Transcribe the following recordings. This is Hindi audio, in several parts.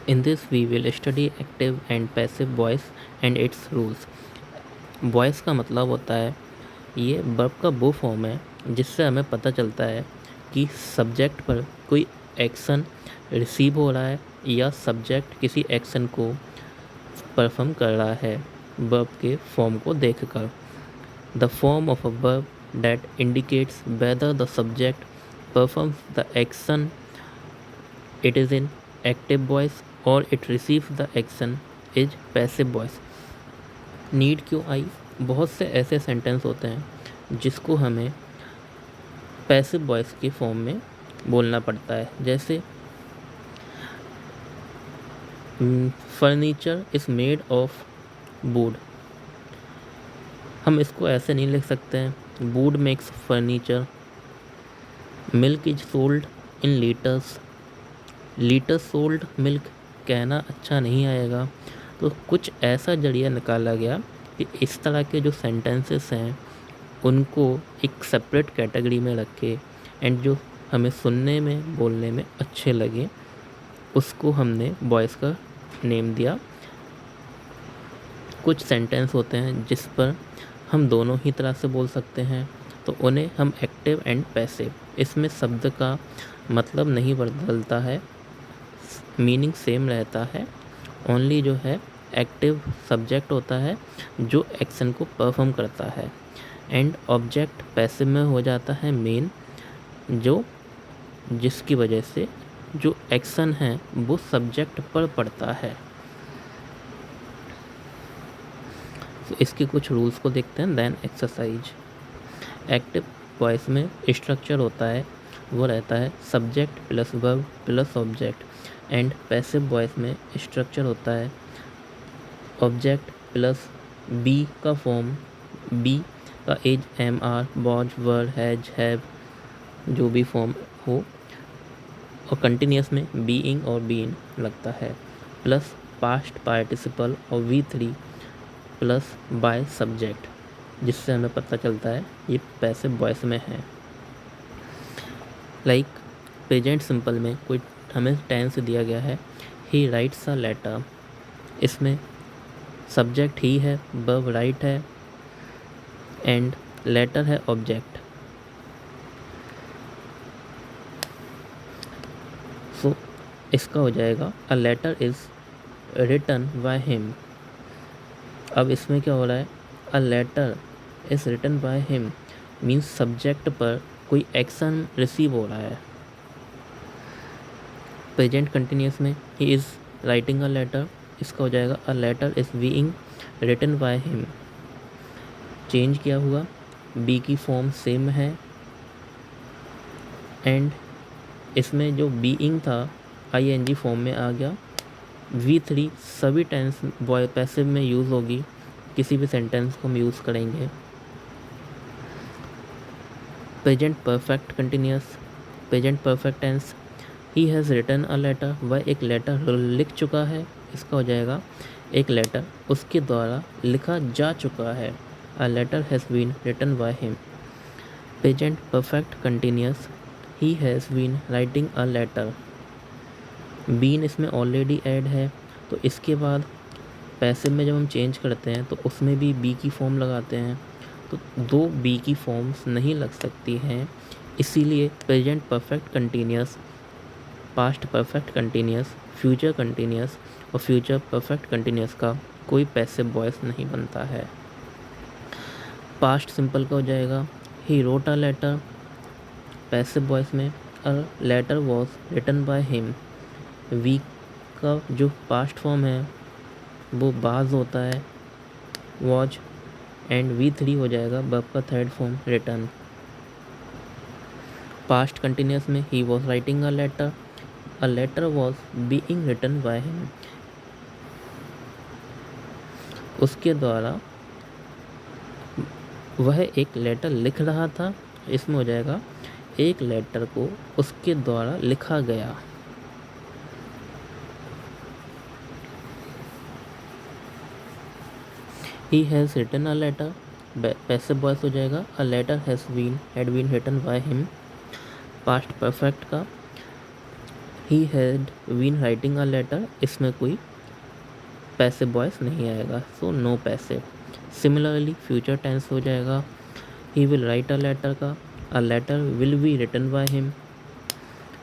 In this we will study active and passive voice and its rules. Voice का मतलब होता है ये वर्ब का वो फॉर्म है जिससे हमें पता चलता है कि सब्जेक्ट पर कोई एक्शन रिसीव हो रहा है या सब्जेक्ट किसी एक्शन को परफॉर्म कर रहा है वर्ब के फॉर्म को देखकर. The form of a verb that indicates whether the subject performs the action it is in active voice or it receives the action is passive voice. Need क्यों आई. बहुत से ऐसे सेंटेंस होते हैं जिसको हमें पैसिव वॉइस के फॉर्म में बोलना पड़ता है. जैसे furniture is made of would. हम इसको ऐसे नहीं लिख सकते हैं. Would makes furniture. Milk is sold in litres. Litre sold milk कहना अच्छा नहीं आएगा. तो कुछ ऐसा जरिया निकाला गया कि इस तरह के जो सेंटेंसेस हैं उनको एक सेपरेट कैटेगरी में रखे एंड जो हमें सुनने में बोलने में अच्छे लगे उसको हमने वॉइस का नेम दिया. कुछ सेंटेंस होते हैं जिस पर हम दोनों ही तरह से बोल सकते हैं तो उन्हें हम एक्टिव एंड पैसिव. इसमें शब्द का मतलब नहीं बदलता है, मीनिंग सेम रहता है. ओनली जो है एक्टिव सब्जेक्ट होता है जो एक्शन को परफॉर्म करता है एंड ऑब्जेक्ट पैसिव में हो जाता है मेन, जो जिसकी वजह से जो एक्शन है वो सब्जेक्ट पर पड़ता है. तो इसके कुछ रूल्स को देखते हैं. Then exercise. एक्टिव वॉइस में स्ट्रक्चर होता है वो रहता है subject plus verb plus object and passive voice में स्ट्रक्चर होता है ऑब्जेक्ट प्लस बी का फॉर्म. बी का is am are was were has have जो भी फॉर्म हो और कंटिन्यूस में बीइंग और बीइंग लगता है प्लस पास्ट पार्टिसिपल और V3 प्लस बाय सब्जेक्ट जिससे हमें पता चलता है ये पैसिव वॉइस में है. लाइक प्रेजेंट सिंपल में कोई हमें टेंस दिया गया है ही राइट्स अ लेटर. इसमें सब्जेक्ट ही है, वर्ब राइट है एंड लेटर है ऑब्जेक्ट. सो इसका हो जाएगा a letter is written by him. अब इसमें क्या हो रहा है a letter is written by him means subject पर कोई एक्शन रिसीव हो रहा है. प्रेजेंट कंटिन्यूस में he is writing a letter. इसका हो जाएगा a letter is being written by him. Change किया हुआ बी की फॉर्म सेम है एंड इसमें जो बीइंग था ING फॉर्म में आ गया. V3 सभी टेंस बॉय पैसिव में यूज़ होगी. किसी भी सेंटेंस को हम यूज़ करेंगे. Present perfect continuous. Present perfect tense he has written a letter. वह एक लेटर लिख चुका है. इसका हो जाएगा एक लेटर उसके द्वारा लिखा जा चुका है. A letter has been written by him. Present perfect continuous he has been writing a letter. Been इसमें ऑलरेडी ऐड है तो इसके बाद पैसिव में जब हम चेंज करते हैं तो उसमें भी बी की फॉर्म लगाते हैं तो दो बी की फॉर्म्स नहीं लग सकती हैं. इसीलिए present perfect continuous, past perfect continuous, future continuous और फ्यूचर परफेक्ट कंटिन्यूस का कोई पैसिव वॉइस नहीं बनता है. पास्ट सिंपल का हो जाएगा he wrote a letter. Passive voice में a letter was written by him. V का जो पास्ट फॉर्म है वो बाज होता है वॉज एंड V3 हो जाएगा वर्ब का third form written. Past continuous में he was writing a letter. A letter was being written by him. उसके द्वारा वह एक लेटर लिख रहा था. इसमें हो जाएगा एक लेटर को उसके द्वारा लिखा गया. He has written a letter. Passive voice हो जाएगा a letter had been written by him. Past perfect का he had been writing a letter, इसमें कोई पैसिव वॉइस नहीं आएगा, so no passive. Similarly future tense हो जाएगा he will write a letter का, a letter will be written by him.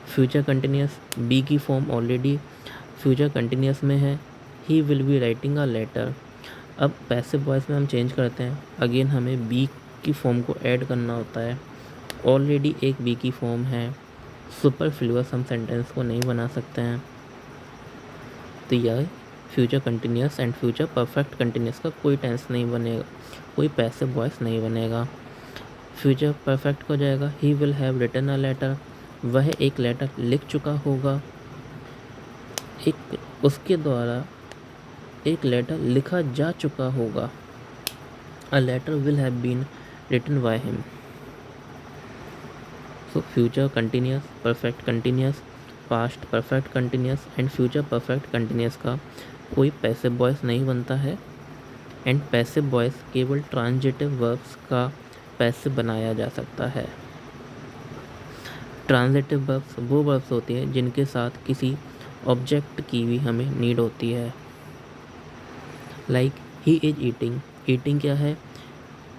Future continuous be की फॉर्म ऑलरेडी फ्यूचर कंटिन्यूस में है, he will be writing a letter. अब पैसिव वॉइस में हम चेंज करते हैं, अगेन हमें बी की फॉर्म को ऐड करना होता है, ऑलरेडी एक बी की फॉर्म है, सुपरफ्लुअस हम सेंटेंस को नहीं बना सकते हैं, तो यह future continuous and future perfect continuous का कोई टेंस नहीं बनेगा, कोई पैसिव वॉइस नहीं बनेगा। फ्यूचर परफेक्ट हो जाएगा he will have written a letter, वह एक लेटर लिख चुका होगा, एक उसके द्वारा एक लेटर लिखा जा चुका होगा, a letter will have been written by him. So future continuous, perfect continuous, past perfect continuous and future perfect continuous का कोई पैसिव वॉइस नहीं बनता है, एंड पैसिव वॉइस केवल ट्रांजिटिव वर्ब्स का पैसिव बनाया जा सकता है। ट्रांजिटिव वर्ब्स वो वर्ब्स होती हैं जिनके साथ किसी ऑब्जेक्ट की भी हमें नीड होती है, like he is eating. Eating क्या है,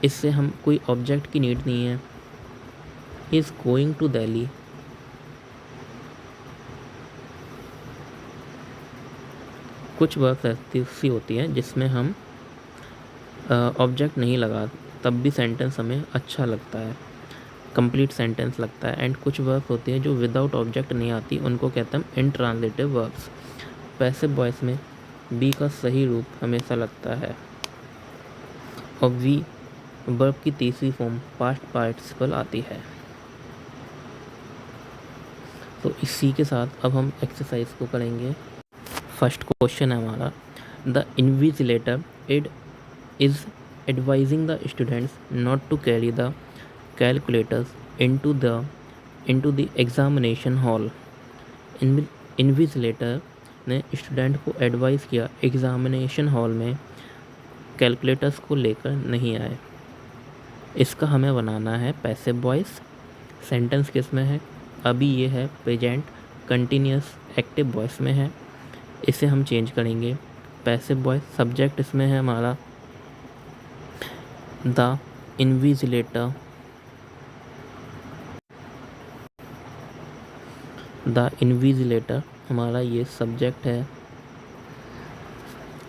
इससे हम कोई ऑब्जेक्ट की नीड नहीं है। He is going to Delhi, कुछ वर्ब्स ऐसी होती हैं जिसमें हम ऑब्जेक्ट नहीं लगा तब भी सेंटेंस हमें अच्छा लगता है, कंप्लीट सेंटेंस लगता है, एंड कुछ वर्ब्स होती हैं जो विदाउट ऑब्जेक्ट नहीं आती, उनको कहते हैं इनट्रांजिटिव वर्ब्स। पैसिव वॉइस में बी का सही रूप हमेशा लगता है, और वी वर्ब की तीसरी फॉर्म पास्ट पार्टिसिपल आती है। तो इसी के साथ अब हम एक्सरसाइज को करेंगे। फर्स्ट क्वेश्चन है हमारा, the invigilator is advising the students not to carry the calculators into the examination hall. Invigilator ने स्टूडेंट को एडवाइस किया एग्जामिनेशन हॉल में कैलकुलेटर्स को लेकर नहीं आए। इसका हमें बनाना है पैसिव वॉइस। सेंटेंस किस में है, अभी ये है प्रेजेंट कंटिन्यूस एक्टिव वॉइस में है, इसे हम चेंज करेंगे पैसिव वॉइस। सब्जेक्ट इसमें है हमारा द इन्विजिलेटर, द इन्विजिलेटर हमारा ये सब्जेक्ट है।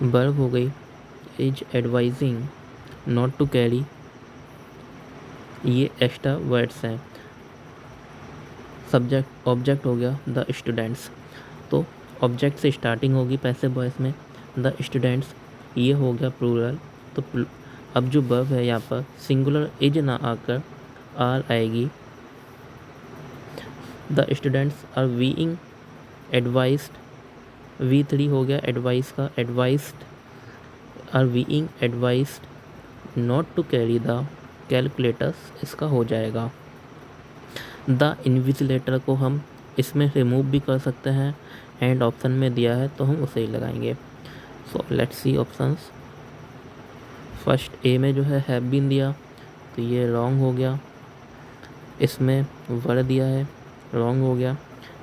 वर्ब हो गई is advising not to carry, ये एक्स्ट्रा वर्ड्स हैं। सब्जेक्ट ऑब्जेक्ट हो गया द स्टूडेंट्स, तो ऑब्जेक्ट से स्टार्टिंग होगी पैसिव वॉइस में, द स्टूडेंट्स ये हो गया प्लूरल। तो अब जो वर्ब है यहाँ पर सिंगुलर इज ना आकर आर आएगी। The students are being advised, V3 हो गया एडवाइस का, advised are being advised not to carry the calculators, इसका हो जाएगा। द इन्विजिलेटर को हम इसमें रिमूव भी कर सकते हैं, एंड ऑप्शन में दिया है तो हम उसे ही लगाएंगे। So let's see options. First A में जो है हैव बीन दिया तो ये रॉन्ग हो गया, इसमें वर दिया है रॉन्ग हो गया।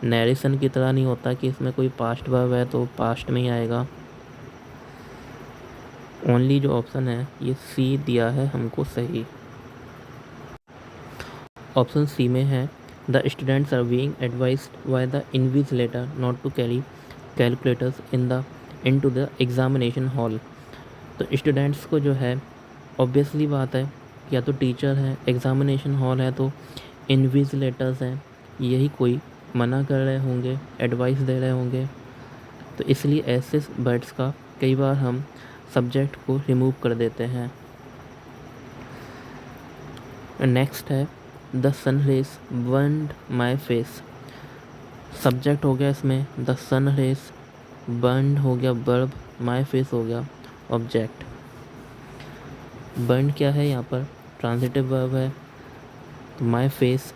नैरेशन की तरह नहीं होता कि इसमें कोई पास्ट वर्ब है तो पास्ट में ही आएगा। ओनली जो ऑप्शन है ये सी दिया है हमको सही। ऑप्शन सी में है the students are being advised by the invigilator not to carry calculators into the examination hall. तो स्टूडेंट्स को जो है ऑब्वियसली बात है, या तो टीचर है, एग्जामिनेशन हॉल है तो इन्विजिलेटर्स हैं, यही कोई मना कर रहे होंगे, एडवाइस दे रहे होंगे, तो इसलिए ऐसे वर्ड्स का कई बार हम सब्जेक्ट को रिमूव कर देते हैं। नेक्स्ट है the sun rays burned my face. Subject हो गया इसमें द सन रेज, बर्न्ड हो गया वर्ब, माई फेस हो गया ऑब्जेक्ट। बर्न क्या है यहाँ पर, ट्रांजिटिव वर्ब है, तो माई फेस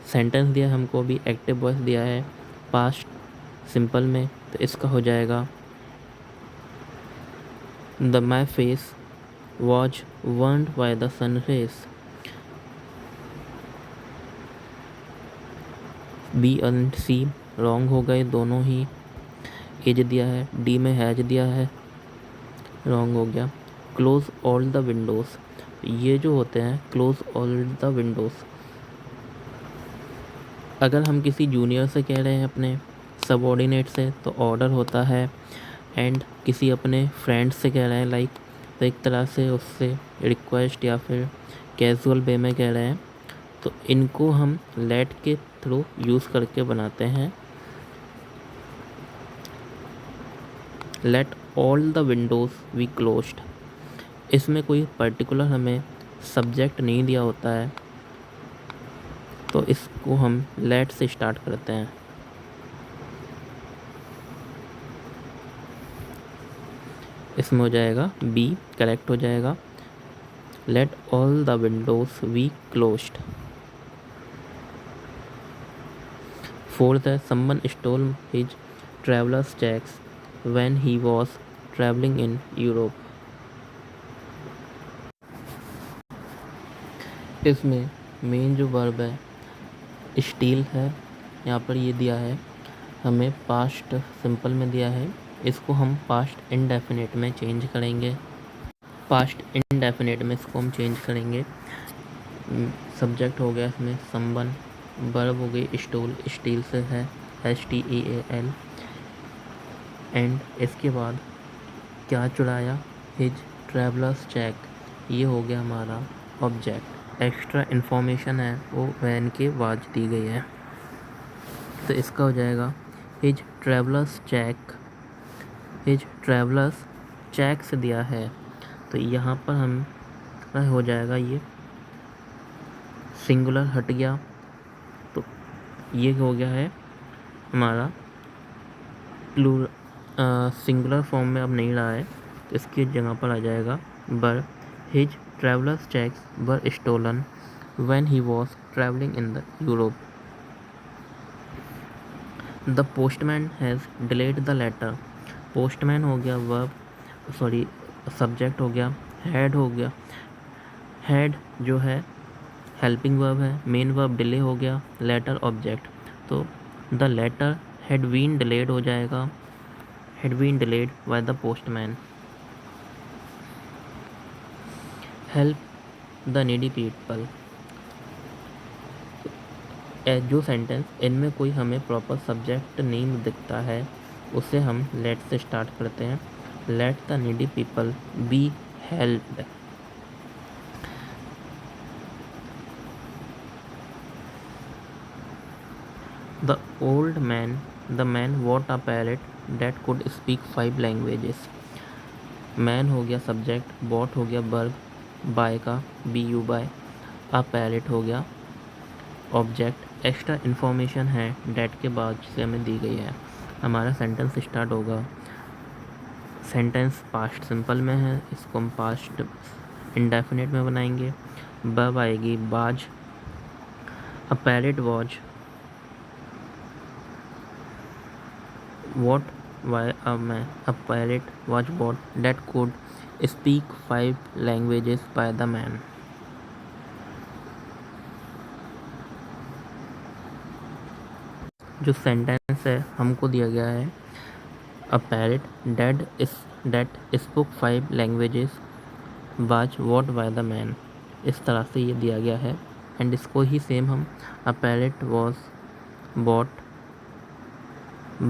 सेंटेंस दिया हमको, भी एक्टिव वॉइस दिया है पास्ट सिंपल में, तो इसका हो जाएगा the my face was burned by the sun rays. B and C wrong हो गए दोनों ही। इज दिया है, डी में हैज दिया है, रॉन्ग हो गया। क्लोज ऑल द विंडोज़, ये जो होते हैं क्लोज ऑल द विंडोज़, अगर हम किसी जूनियर से कह रहे हैं अपने सबऑर्डिनेट से तो ऑर्डर होता है, एंड किसी अपने फ्रेंड से कह रहे हैं लाइक, तो एक तरह से उससे रिक्वेस्ट या फिर कैजुअल वे में कह रहे हैं, तो इनको हम लेट के थ्रू यूज़ करके बनाते हैं। Late all the windows be closed, इसमें कोई पर्टिकुलर हमें सब्जेक्ट नहीं दिया होता है, तो इसको हम लेट से स्टार्ट करते हैं। इसमें हो जाएगा बी, करेक्ट हो जाएगा। Let all the windows be closed. Fourth है someone stole his travellers cheques when he was travelling in Europe. इसमें मेन जो वर्ब है स्टील है, यहाँ पर ये दिया है हमें पास्ट सिंपल में दिया है, इसको हम पास्ट इंडेफिनिट में चेंज करेंगे। पास्ट इंडेफिनिट में इसको हम चेंज करेंगे। सब्जेक्ट हो गया इसमें समवन, वर्ब हो गई स्टोल, स्टील से है STEAL, एंड इसके बाद क्या चुराया, हिज ट्रैवलर्स चेक, ये हो गया हमारा ऑब्जेक्ट। एक्स्ट्रा इन्फॉर्मेशन है वो वैन के बाद दी गई है, तो इसका हो जाएगा his travellers cheque. His travellers cheque से दिया है, तो यहाँ पर हम हो जाएगा ये सिंगुलर हट गया, तो ये हो गया है हमारा सिंगुलर फॉर्म में अब नहीं रहा है, तो इसकी जगह पर आ जाएगा बर। His travellers cheques were stolen when he was travelling in the Europe. The postman has delayed the letter, postman हो गया वर्ब, सॉरी सब्जेक्ट हो गया, हैड हो गया, हैड जो है हेल्पिंग वर्ब है, मेन वर्ब डिले हो गया, लेटर ऑब्जेक्ट, तो the letter had been delayed हो जाएगा, had been delayed by the postman. Help the needy people, जो सेंटेंस इनमें कोई हमें प्रॉपर सब्जेक्ट नहीं दिखता है उसे हम लेट से स्टार्ट करते हैं। Let the needy people be helped. The old man, the man bought a parrot that could speak 5 languages. Man हो गया सब्जेक्ट, बॉट हो गया वर्ब, बाय का BU बाय, अ पैरेट हो गया ऑब्जेक्ट, एक्स्ट्रा इन्फॉर्मेशन है डेट के बाद से हमें दी गई है। हमारा सेंटेंस स्टार्ट होगा, सेंटेंस पास्ट सिंपल में है, इसको हम पास्ट इंडेफिनिट में बनाएंगे। वर्ब आएगी बाज, a parrot was, what why a parrot was bought that could speak 5 languages by the man। जो सेंटेंस है हमको दिया गया है a parrot that spoke 5 languages was bought by the man, इस तरह से ये दिया गया है, एंड इसको ही सेम हम a parrot was bought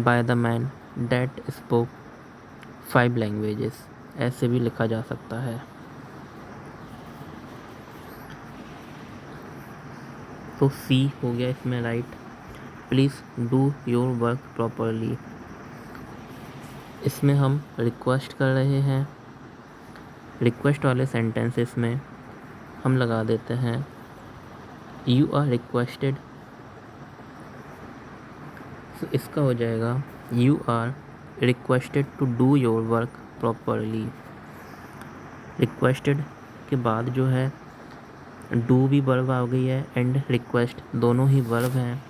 by the man that spoke 5 languages ऐसे भी लिखा जा सकता है। तो सी हो गया इसमें right, please do your work properly. इसमें हम रिक्वेस्ट कर रहे हैं, रिक्वेस्ट वाले सेंटेंसेस में हम लगा देते हैं यू आर रिक्वेस्टेड, तो इसका हो जाएगा you are requested to do your work properly. Requested के बाद जो है डू भी वर्ब आ गई है एंड रिक्वेस्ट दोनों ही वर्ब हैं,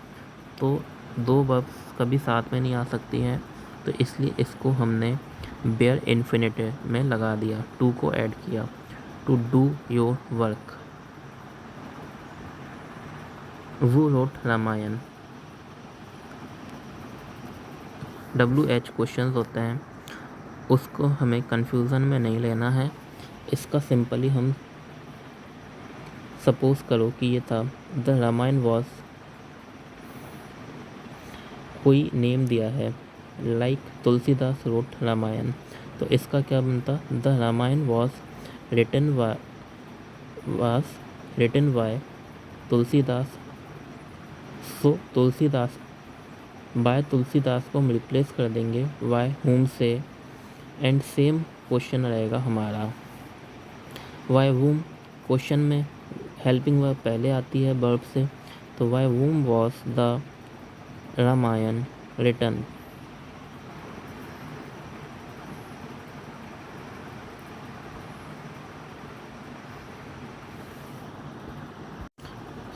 तो दो वर्ब्स कभी साथ में नहीं आ सकती हैं, तो इसलिए इसको हमने बेयर इन्फिनिटिव में लगा दिया, टू को ऐड किया, टू डू योर वर्क। वो रोट रामायण, WH क्वेश्चंस होते हैं, उसको हमें कंफ्यूजन में नहीं लेना है। इसका सिंपली हम सपोज करो कि ये था द रामायण वॉज, कोई नेम दिया है लाइक तुलसीदास रोट रामायण, तो इसका क्या बनता, the Ramayana was written by Tulsidas. So Tulsidas, by Tulsidas को हम रिप्लेस कर देंगे बाय हुम से, एंड सेम क्वेश्चन रहेगा हमारा। वाई वूम क्वेश्चन में हेल्पिंग वर्ब पहले आती है वर्ब से, तो by whom was the Ramayana written.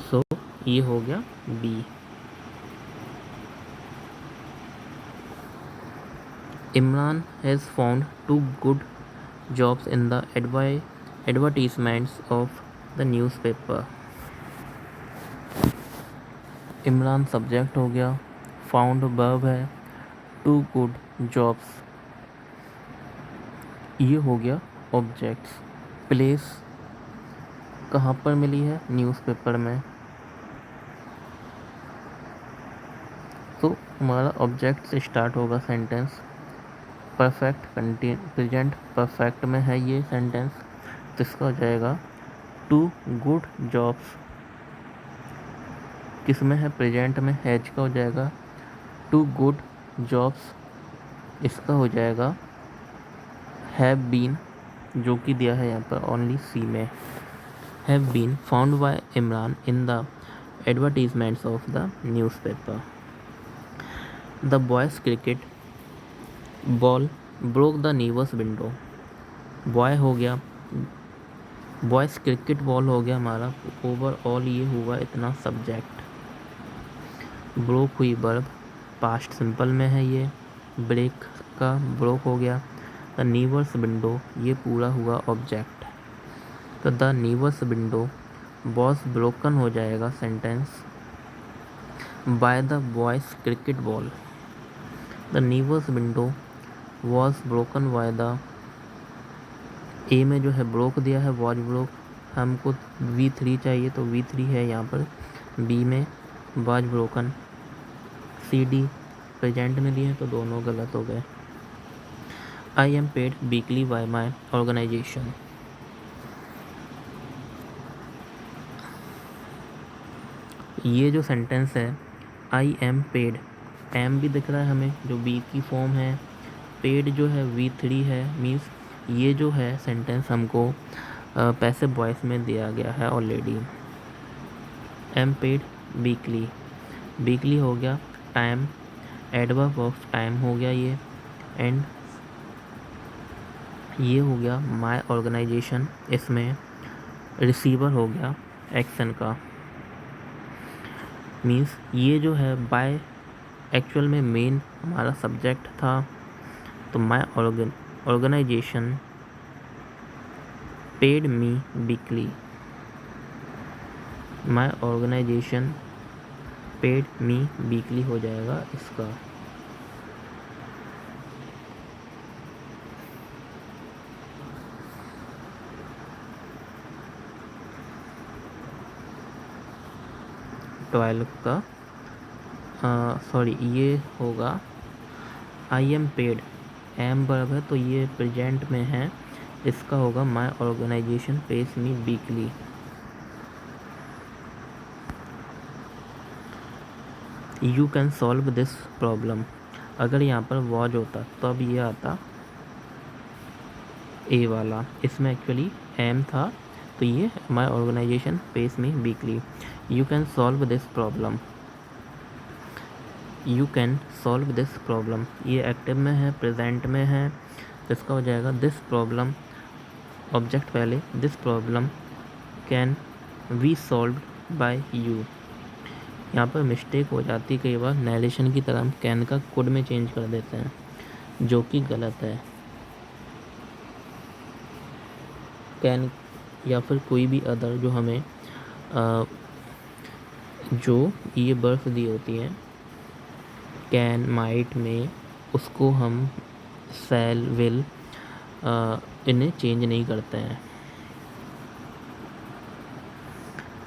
So ये हो गया B. Imran has found 2 good jobs in the advertisements of the newspaper। Imran subject हो गया, फाउंड वर्ब है, 2 गुड जॉब्स ये हो गया ऑब्जेक्ट्स। प्लेस कहाँ पर मिली है, न्यूज़पेपर में, तो हमारा ऑब्जेक्ट से स्टार्ट होगा सेंटेंस। परफेक्ट प्रेजेंट परफेक्ट में है ये सेंटेंस, तो इसका हो जाएगा 2 गुड जॉब्स, किस में है, प्रेजेंट में, हैज का हो जाएगा 2 गुड जॉब्स, इसका हो जाएगा हैव बीन, जो कि दिया है यहाँ पर ओनली सी में, have been found by Imran in the advertisements of the newspaper. The boys' cricket ball broke the neighbour's window. Boy हो गया, बॉयज़ क्रिकेट बॉल हो गया हमारा, ओवरऑल ये हुआ इतना सब्जेक्ट। ब्रोक हुई वर्ब, पास्ट सिंपल में है ये, ब्रेक का ब्रोक हो गया। द नीवर्स विंडो ये पूरा हुआ ऑब्जेक्ट, तो the neighbour's window was broken हो जाएगा sentence by the boys' cricket ball. The neighbour's window was broken by the, A में जो है ब्रोक दिया है वॉज ब्रोक, हमको V3 चाहिए तो V3 है यहाँ पर, बी में वॉज ब्रोकन, CD प्रेजेंट में दिए हैं तो दोनों गलत हो गए। I am paid weekly by my organisation. ये जो सेंटेंस है आई एम पेड, एम भी दिख रहा है हमें जो बी की फॉर्म है, पेड जो है V3 है, मीन्स ये जो है सेंटेंस हमको पैसिव वॉइस में दिया गया है already. M paid weekly, weekly हो गया, टाइम एडवर्ब ऑफ टाइम हो गया ये, एंड ये हो गया माय ऑर्गेनाइजेशन, इसमें रिसीवर हो गया एक्शन का, मीन्स ये जो है बाय एक्चुअल में मेन हमारा सब्जेक्ट था, तो my organisation paid me weekly, my organisation paid me weekly हो जाएगा इसका। ट्वेल्व का सॉरी ये होगा I am paid, am verb है तो ये प्रेजेंट में है, इसका होगा my organisation pays me weekly. You can solve this problem, अगर यहाँ पर वॉज होता तो अब ये आता ए वाला, इसमें एक्चुअली एम था तो ये my organisation pays me weekly. You can solve this problem, you can solve this problem, ये एक्टिव में है, प्रेजेंट में है, तो इसका हो जाएगा दिस प्रॉब्लम, ऑब्जेक्ट पहले, this problem can be solve by you. यहाँ पर मिस्टेक हो जाती कई बार, नरेशन की तरह हम कैन का कुड में चेंज कर देते हैं, जो कि गलत है। कैन या फिर कोई भी अदर जो हमें जो ये बर्फ दी होती हैं कैन माइट में, उसको हम सेल विल इन्हें चेंज नहीं करते हैं।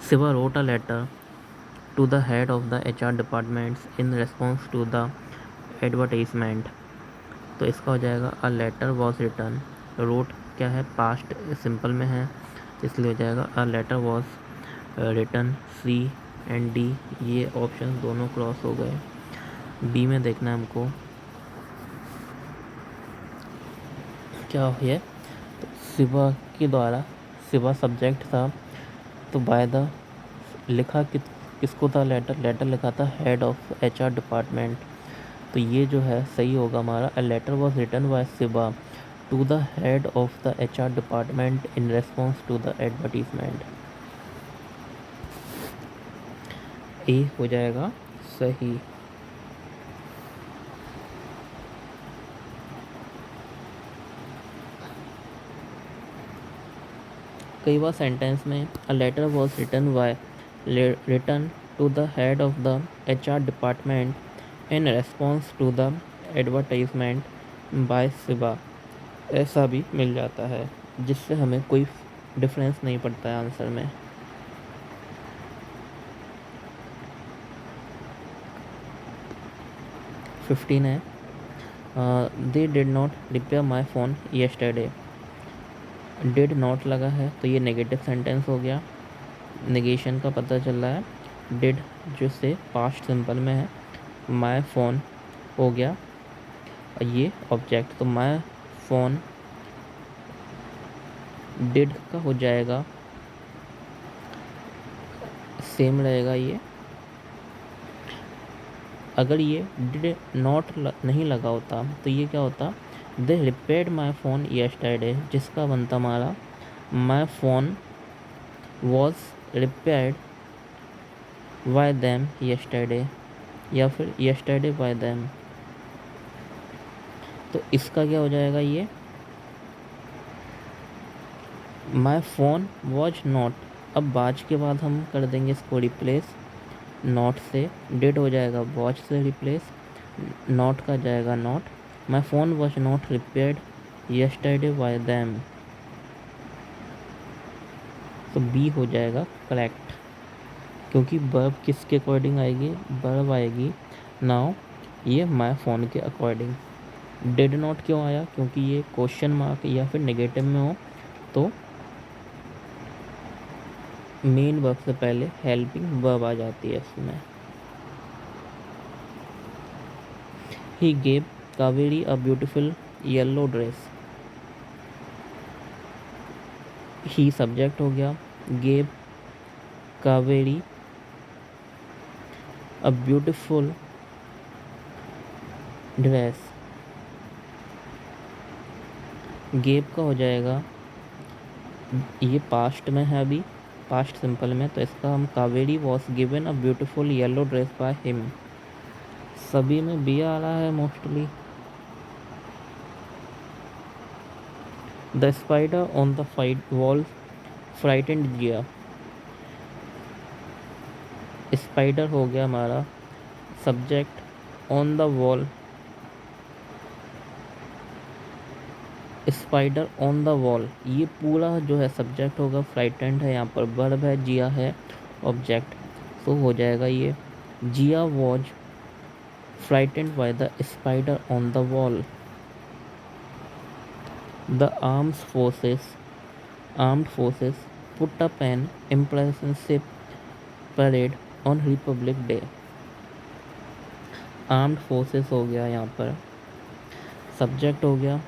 Shiva wrote a letter to the head of the HR departments in response to the advertisement। तो इसका हो जाएगा a letter was written। wrote क्या है, पास्ट सिंपल में है, इसलिए हो जाएगा a letter was written। C and D ये ऑप्शन दोनों क्रॉस हो गए। बी में देखना है हमको क्या है। तो शिवा के द्वारा, शिवा सब्जेक्ट था, तो बाय द लिखा किसको था, लेटर लिखा था हेड ऑफ HR डिपार्टमेंट। तो ये जो है सही होगा हमारा। A letter was written by Shiva to the head of the HR department in response to the advertisement. A हो जाएगा सही। कई बार सेंटेंस में a letter was written by written to the head of the HR department in response to the advertisement by Shiva, ऐसा भी मिल जाता है, जिससे हमें कोई डिफरेंस नहीं पड़ता है आंसर में। फिफ्टीन है they did not repair my phone yesterday. Did not लगा है तो ये नेगेटिव सेंटेंस हो गया, नेगेशन का पता चल रहा है। डिड जो से पास्ट सिंपल में है, माई फ़ोन हो गया और ये ऑब्जेक्ट, तो माई फ़ोन डिड का हो जाएगा, सेम रहेगा ये। अगर ये डिड नॉट नहीं लगा होता तो ये क्या होता, दे रिपेयर्ड माई फ़ोन येस्टरडे, जिसका बनता हमारा my phone was repaired bye them yesterday, या फिर येस्टरडे बाय देम। तो इसका क्या हो जाएगा, ये माई फ़ोन वॉज नॉट। अब बाज के बाद हम कर देंगे इसको रिप्लेस नॉट से, डिड हो जाएगा वॉच से रिप्लेस, नॉट का जाएगा not. My phone was not repaired yesterday bye them, तो बी हो जाएगा करेक्ट, क्योंकि वर्ब किसके अकॉर्डिंग आएगी, वर्ब आएगी नाउ ये माई फ़ोन के अकॉर्डिंग। डिड नॉट क्यों आया, क्योंकि ये क्वेश्चन मार्क या फिर नेगेटिव में हो तो मेन वर्ब से पहले हेल्पिंग वर्ब आ जाती है इसमें। He gave Kaveri a beautiful yellow dress. He subject हो गया, gave Kaveri a beautiful dress, gave का हो जाएगा, ये पास्ट में है अभी, पास्ट सिंपल में, तो इसका हम Kaveri was given a beautiful yellow dress by him. सभी में बी आ रहा है mostly. The spider on the wall frightened Jiya. Spider हो गया हमारा subject, on the wall, spider on the wall, ये पूरा जो है सब्जेक्ट होगा, फ्राइटेंड है यहाँ पर वर्ब है, जिया है ऑब्जेक्ट, तो हो जाएगा ये Jiya was frightened by the spider on the wall. The armed forces put up an impressive parade on Republic Day. Armed forces हो गया यहाँ पर, सब्जेक्ट हो गया,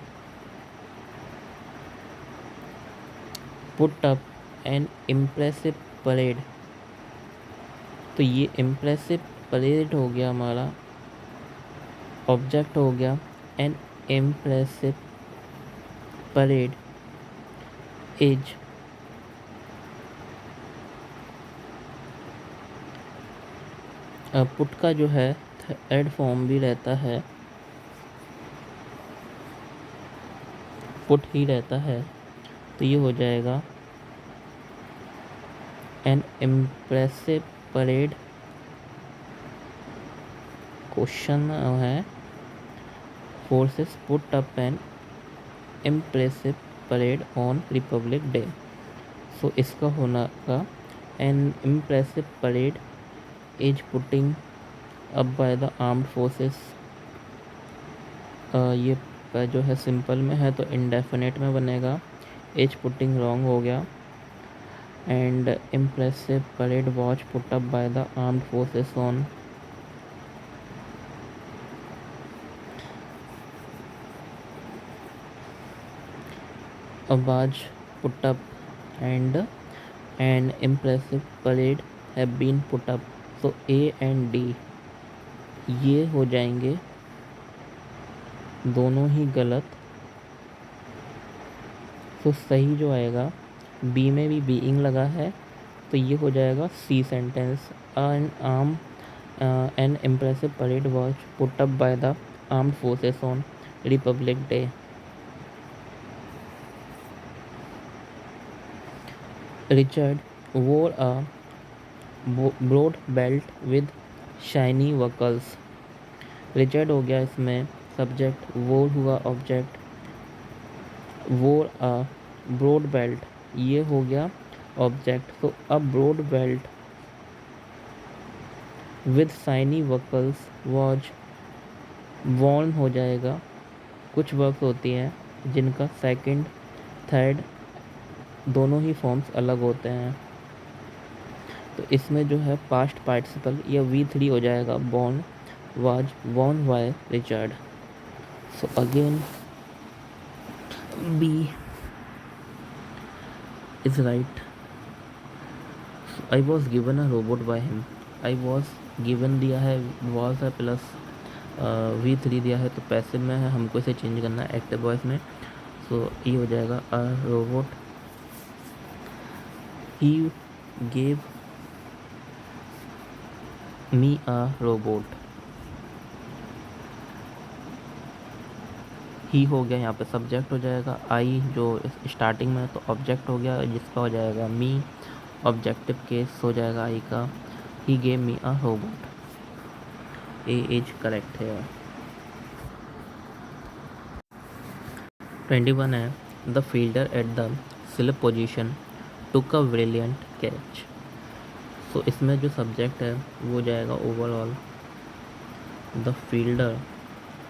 put up an impressive parade, तो ये इम्प्रेसिव परेड हो गया हमारा, ऑब्जेक्ट हो गया N impressive parade is put का जो है थर्ड फॉर्म भी रहता है, पुट ही रहता है, तो ये हो जाएगा एन इम्प्रेसिव परेड, क्वेश्चन है forces put up an impressive parade on Republic Day. So इसका होना का an impressive parade is putting up by the armed forces. ये जो है सिंपल में है तो इंडेफिनेट में बनेगा, एज पुटिंग रॉन्ग हो गया. And impressive parade was put up by the armed forces on Awaj put up and an impressive parade have been put up. So A and D ये हो जाएंगे दोनों ही गलत. तो सही जो आएगा बी में भी बीइंग लगा है तो ये हो जाएगा C sentence. An impressive parade was put up by the armed forces on Republic Day. Richard wore a broad belt with shiny buckles. Richard हो गया इसमें सब्जेक्ट, wore हुआ object, wore a broad belt ये हो गया ऑब्जेक्ट. तो अब broad belt with shiny buckles was worn हो जाएगा. कुछ वर्ब्स होती हैं जिनका सेकंड थर्ड दोनों ही फॉर्म्स अलग होते हैं. तो इसमें जो है पास्ट पार्टिसिपल या V3 हो जाएगा, born was worn by Richard. So again B is right. I was given a robot by him. I was given दिया है, वॉज है प्लस V3 दिया है तो पैसिव में है, हमको इसे चेंज करना है एक्टिव वॉइस में. सो ये हो जाएगा a robot. He gave me a robot. He हो गया यहाँ पे सब्जेक्ट हो जाएगा. आई जो स्टार्टिंग में तो ऑब्जेक्ट हो गया जिसका हो जाएगा मी. ऑब्जेक्टिव केस हो जाएगा आई का. He gave me a robot. A is correct है. 21 है. The fielder at the slip position took a brilliant catch. तो इसमें जो सब्जेक्ट है वो हो जाएगा overall. The fielder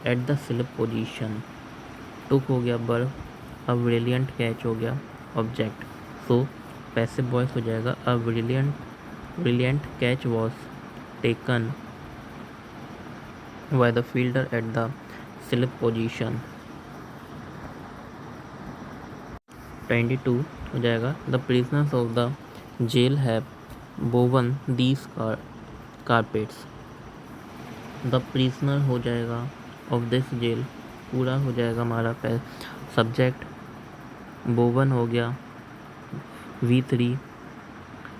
at the slip position, took हो गया वर्ब, अ ब्रिलियंट कैच हो गया ऑब्जेक्ट. सो पैसिव वॉइस हो जाएगा a brilliant catch was taken by the fielder at the slip position. 22 हो जाएगा. The prisoners of the jail have woven these carpets. The prisoner हो जाएगा ऑफ दिस जेल, पूरा हो जाएगा हमारा सब्जेक्ट. वोवन हो गया V3,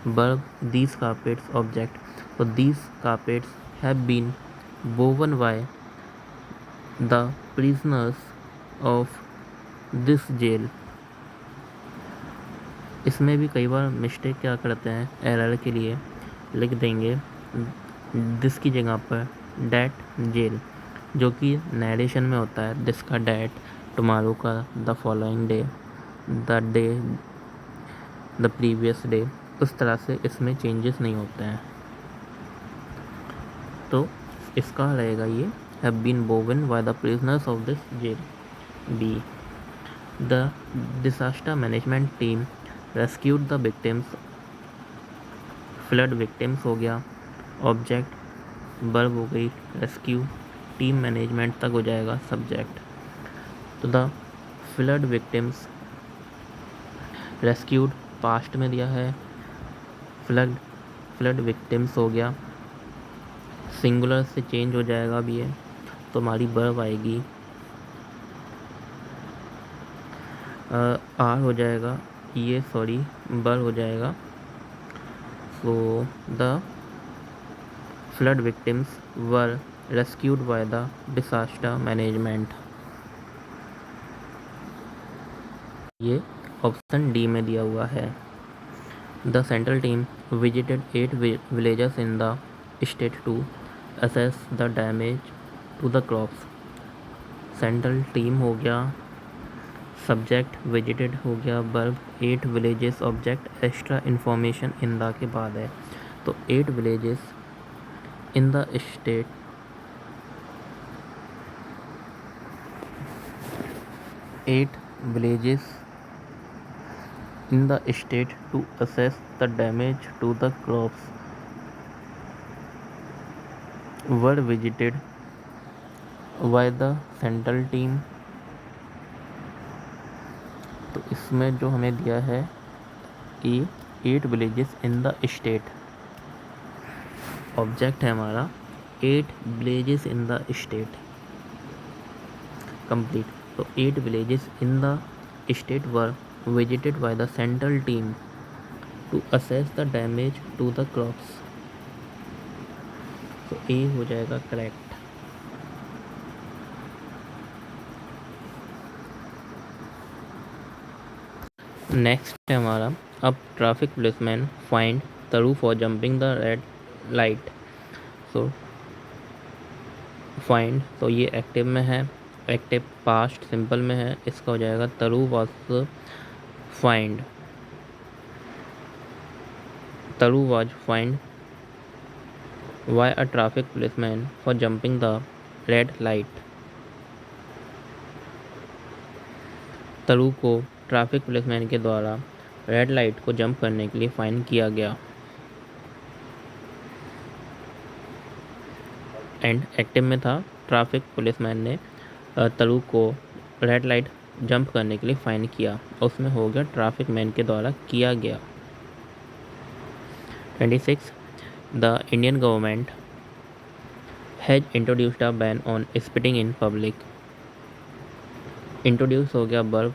verb these carpets object. तो these carpets have been woven by the prisoners of this jail. इसमें भी कई बार मिस्टेक क्या करते हैं, एरर के लिए लिख देंगे दिस की जगह पर डैट जेल, जो कि नरेशन में होता है. दिस का डैट, टुमारो का the following day, the day the previous day. उस तरह से इसमें चेंजेस नहीं होते हैं. तो इसका रहेगा ये have been woven by the prisoners of this jail. B. The disaster management team rescued the victims. Flood victims हो गया ऑब्जेक्ट, वर्ब हो गई रेस्क्यू, टीम मैनेजमेंट तक हो जाएगा सब्जेक्ट. तो the flood victims rescued past में दिया है. फ्लड विक्टिम्स हो गया, सिंगुलर से चेंज हो जाएगा अब ये, तो हमारी वर्ब आएगी आर हो जाएगा ये, सॉरी वर्ब हो जाएगा. So the flood victims were rescued by the disaster management. ये ऑप्शन डी में दिया हुआ है. The central team visited 8 villages in the state to assess the damage to the crops. Central team हो गया, सब्जेक्ट विजिटेड हो गया, verb 8 villages, object extra information in the के बाद है। तो 8 villages in the state, 8 villages in the state to assess the damage to the crops were visited by the central team। तो इसमें जो हमें दिया है कि 8 villages in the state, object है हमारा 8 villages in the state, complete. तो 8 villages in the state were visited by the central team to assess the damage to the crops। तो ए हो जाएगा करेक्ट। नेक्स्ट है हमारा, अब ट्रैफिक पुलिसमैन फाइंड तरु for jumping the red light. So find, तो ये एक्टिव में है, एक्टिव पास्ट सिंपल में है, इसका हो जाएगा तरु वॉज फाइंड, तरु was find why a traffic policeman for jumping the red light. तरु को ट्रैफिक पुलिसमैन के द्वारा रेड लाइट को जंप करने के लिए फाइन किया गया। एंड एक्टिव में था, ट्रैफिक पुलिसमैन ने तरु को रेड लाइट जंप करने के लिए फाइन किया, उसमें हो गया ट्रैफिक मैन के द्वारा किया गया। 26 the Indian government has introduced a ban on spitting in public. Introduce हो गया वर्ब,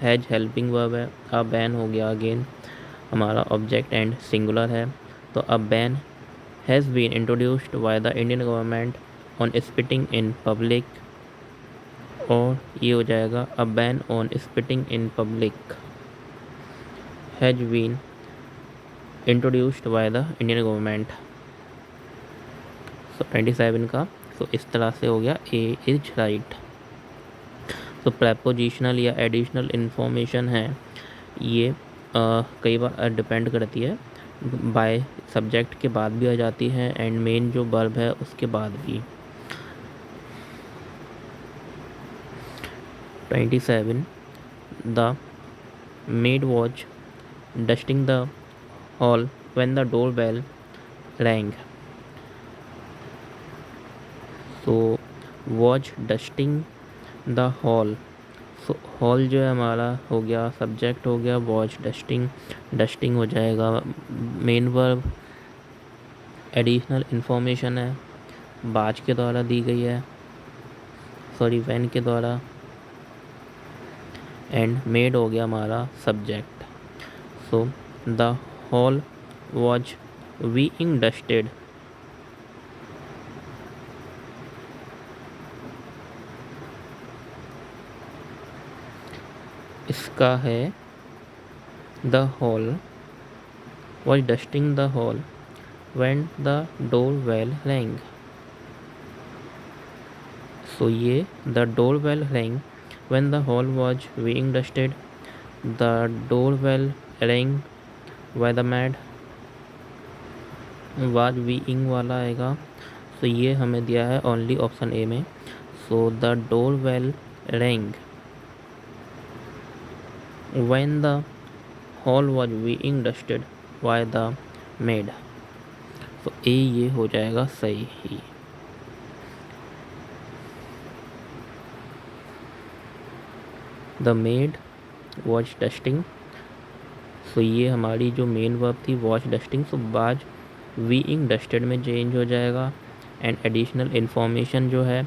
हैज हेल्पिंग वर्ब है, अ बैन हो गया अगेन हमारा ऑब्जेक्ट एंड सिंगुलर है। तो a ban has been introduced by the Indian government on spitting in public, और ये हो जाएगा a ban on spitting in public has been introduced by the Indian government. So 27 का, तो इस तरह से हो गया ए इज राइट। तो प्रेपोजिशनल या एडिशनल इन्फॉर्मेशन है, ये कई बार डिपेंड करती है, बाय सब्जेक्ट के बाद भी आ जाती है एंड मेन जो वर्ब है उसके बाद भी। 27 the maid was dusting the hall when the door bell rang. तो was dusting the hall, so hall जो है हमारा हो गया सब्जेक्ट, हो गया वॉच डस्टिंग, डस्टिंग हो जाएगा मेन वर्ब, एडिशनल इन्फॉर्मेशन है, बाज के द्वारा दी गई है, सॉरी वैन के द्वारा, एंड मेड हो गया हमारा subject. So the hall was being dusted, इसका है the hall was dusting the hall when the door bell rang. So ये the door bell rang when the hall was being dusted, the door bell rang by the maid, was being वाला आएगा। सो ये हमें दिया है ओनली ऑप्शन ए में। So the door bell rang when the hall was being dusted by the maid। तो ए ये हो जाएगा सही ही। The maid was dusting, सो ये हमारी जो मेन वर्ब थी वॉच डस्टिंग, सो बाज बीइंग डस्टेड में चेंज हो जाएगा एंड एडिशनल इन्फॉर्मेशन जो है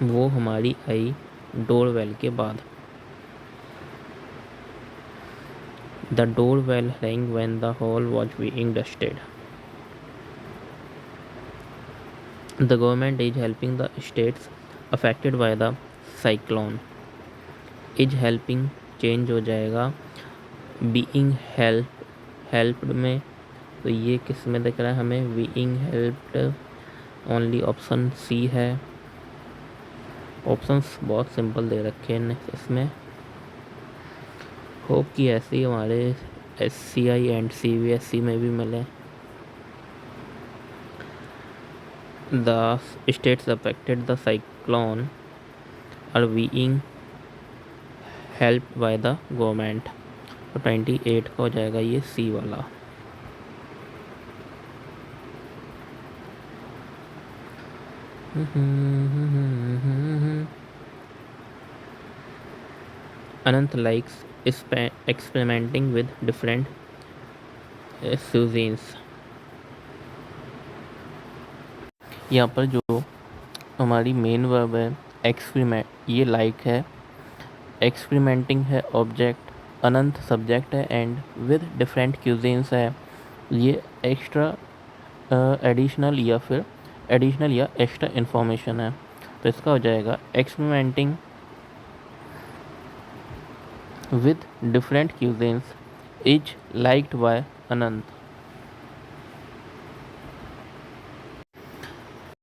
वो हमारी आई डोरवेल के बाद। The doorbell rang when the hall was being dusted। The government is helping the states affected by the cyclone। is helping change हो जाएगा being helped में, तो ये किस में दिख रहा है हमें being helped, only option C है। ऑप्शंस बहुत सिंपल दे रखे हैं इसमें। होप कि ऐसे ही हमारे SCI एंड CBSE में भी मिले। The states affected the cyclone are being helped by the government। तो 28 का हो जाएगा ये C वाला। Anant likes experimenting with different cuisines। यहाँ पर जो हमारी मेन वर्ब है एक्सपेरिमेंट, ये लाइक है, एक्सपेरिमेंटिंग है ऑब्जेक्ट, अनंत सब्जेक्ट है एंड विद डिफरेंट क्यूजीन्स है ये एक्स्ट्रा एडिशनल या एक्स्ट्रा इन्फॉर्मेशन है। तो इसका हो जाएगा experimenting with different cuisines is liked by Anant.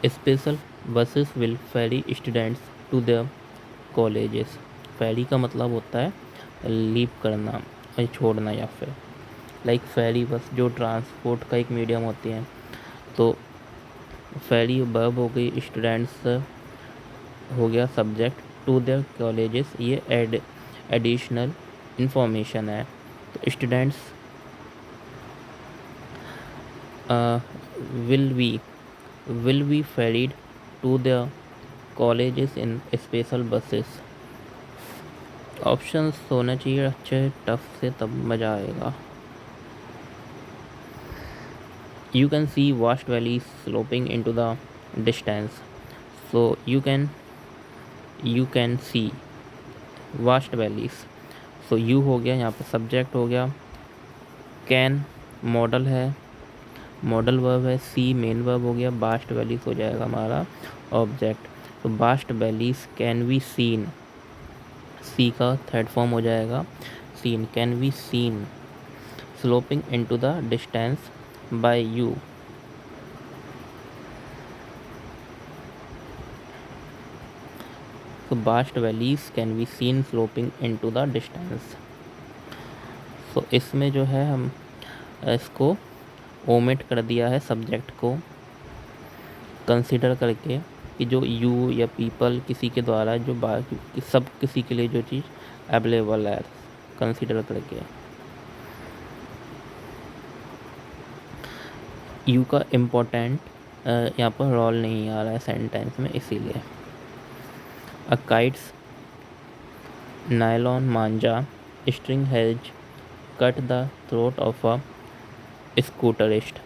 Special buses will ferry students to their colleges. Ferry का मतलब होता है लीव करना, छोड़ना, या फिर लाइक फेरी बस जो ट्रांसपोर्ट का एक मीडियम होती है। तो फेरी वर्ब हो गई, स्टूडेंट्स हो गया सब्जेक्ट, टू देयर कॉलेजेस ये एडिशनल इंफॉर्मेशन है। तो students will be ferried to their colleges in special buses। Options होना चाहिए अच्छे टफ से, तब मज़ा आएगा। You can see vast valleys sloping into the distance। so you can see vast valleys। so you हो गया यहाँ पर सब्जेक्ट हो गया, can मॉडल है, मॉडल वर्ब है, सी मेन वर्ब हो गया, बास्ट वैलीज हो जाएगा हमारा ऑब्जेक्ट। तो vast valleys can be seen, see का थर्ड फॉर्म हो जाएगा seen, can be seen sloping into the distance by you. तो vast valleys can be seen sloping into the distance. तो इसमें जो है हम इसको ओमिट कर दिया है सब्जेक्ट को कंसीडर करके कि जो यू या पीपल किसी के द्वारा जो बाकी सब किसी के लिए जो चीज़ अवेलेबल है कंसीडर करके। यू का इम्पोर्टेंट यहाँ पर रोल नहीं आ रहा है सेंटेंस में, इसीलिए। A kite's nylon manja string has cut the throat of a scooterist.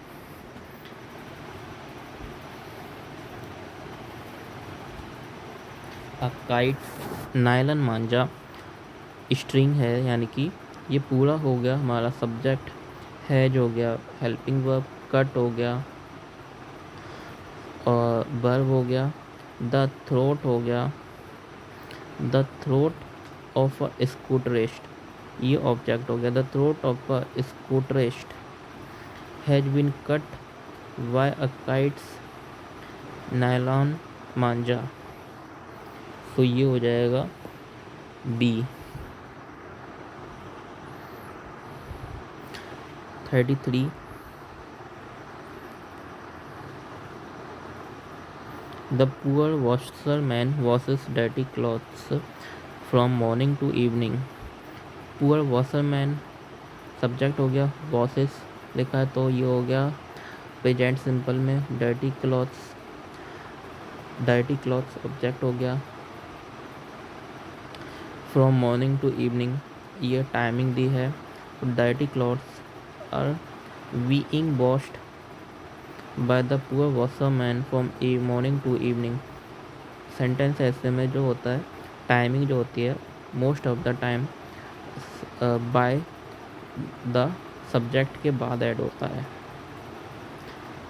A kite nylon manja string है, यानी कि ये पूरा हो गया हमारा सब्जेक्ट, हैज हो गया हेल्पिंग वर्ब, कट हो गया और वर्ब हो गया, द थ्रोट हो गया, the throat of a scooterist ये ऑब्जेक्ट हो गया, the throat of a scooterist has been cut by a kite's nylon manja. तो ये हो जाएगा B. 33 The poor washerman washes dirty clothes from morning to evening। Poor washerman subject हो गया, वॉशेस लिखा है तो ये हो गया प्रेजेंट सिंपल में, डर्टी क्लॉथ्स ऑब्जेक्ट हो गया, फ्रॉम मॉर्निंग टू इवनिंग ये टाइमिंग दी है, dirty clothes are being washed by the poor washerman from morning to evening. Sentence ऐसे में जो होता है टाइमिंग जो होती है most of the time by the subject के बाद ऐड होता है।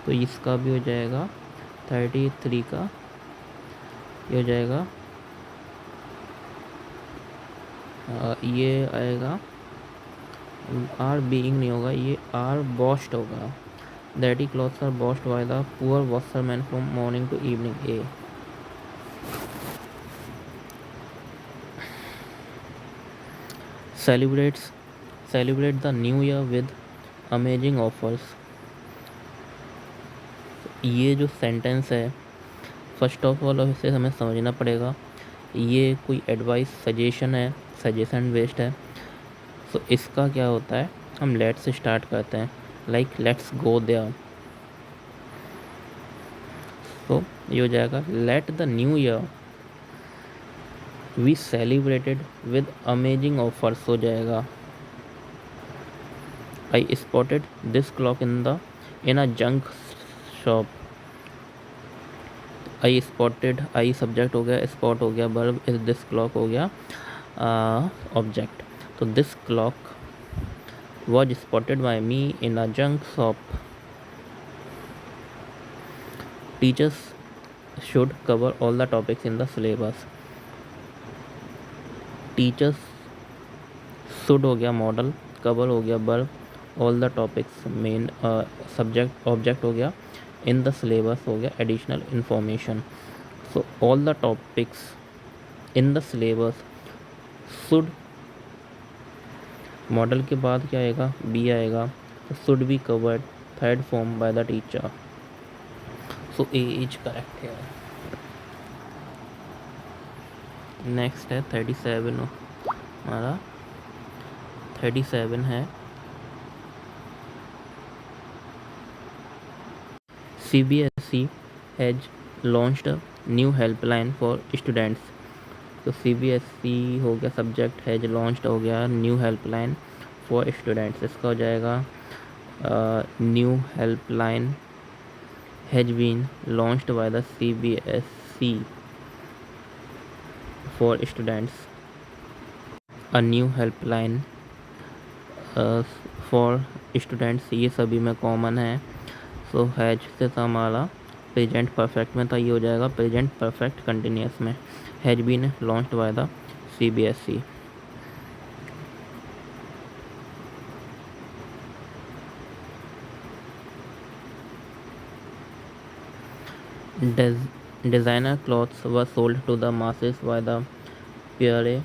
तो इसका भी हो जाएगा 33 का, ये हो जाएगा ये आएगा आर बीइंग नहीं होगा, ये आर वॉश्ड होगा, dirty clothes are washed by the poor washerman from morning to evening। A celebrate the new year with amazing offers. ये जो सेंटेंस है, फर्स्ट ऑफ ऑल इसे हमें समझना पड़ेगा। ये कोई एडवाइस सजेशन है, सजेशन बेस्ड है। तो इसका क्या होता है, हम लेट से स्टार्ट करते हैं, लाइक लेट्स गो देयर। तो ये हो जाएगा let the new year we celebrated with amazing offers हो जाएगा। I spotted this clock in a junk shop. I spotted, I subject हो गया, स्पॉट हो गया वर्ब, दिस क्लॉक हो गया ऑब्जेक्ट। तो this clock was spotted by me in a junk shop. Teachers should cover all the topics in the syllabus. Teachers should हो गया मॉडल, cover हो गया verb, all the topics main subject, object हो गया, in the syllabus हो गया additional information. So all the topics in the syllabus should, model के बाद क्या आएगा, बी आएगा, तो should be covered, third form by the teacher. So A is correct है। नेक्स्ट है 37, हमारा 37 है CBSE has launched a new helpline for students. तो CBSE हो गया सब्जेक्ट, हैज लॉन्च्ड हो गया न्यू हेल्पलाइन फॉर स्टूडेंट्स। इसका हो जाएगा new helpline has been launched by the CBSE for students. A new helpline for students, ये सभी में कॉमन है। सो हैज से था हमारा प्रेजेंट परफेक्ट में था, ये हो जाएगा प्रेजेंट परफेक्ट कंटिन्यूस में, has been launched by the CBSE। Designer clothes were sold to the masses by the Pierre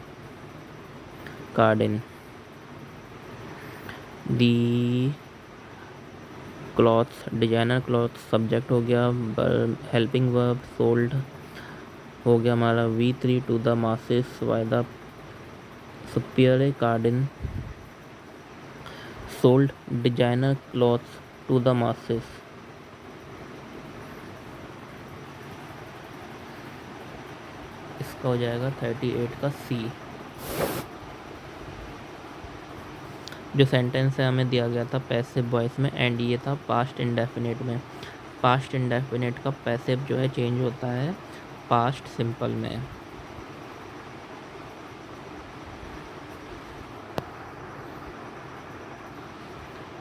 Cardin. The clothes, designer clothes subject हो गया, हेल्पिंग वर्ब सोल्ड हो गया हमारा V3 to the masses by the Pierre Cardin sold designer clothes to the masses. इसका हो जाएगा 38 का C। जो सेंटेंस है हमें दिया गया था पैसिव वॉइस में, एंड ये था पास्ट इंडेफिनिट में। पास्ट इंडेफिनिट का पैसिव जो है चेंज होता है पास्ट सिंपल में।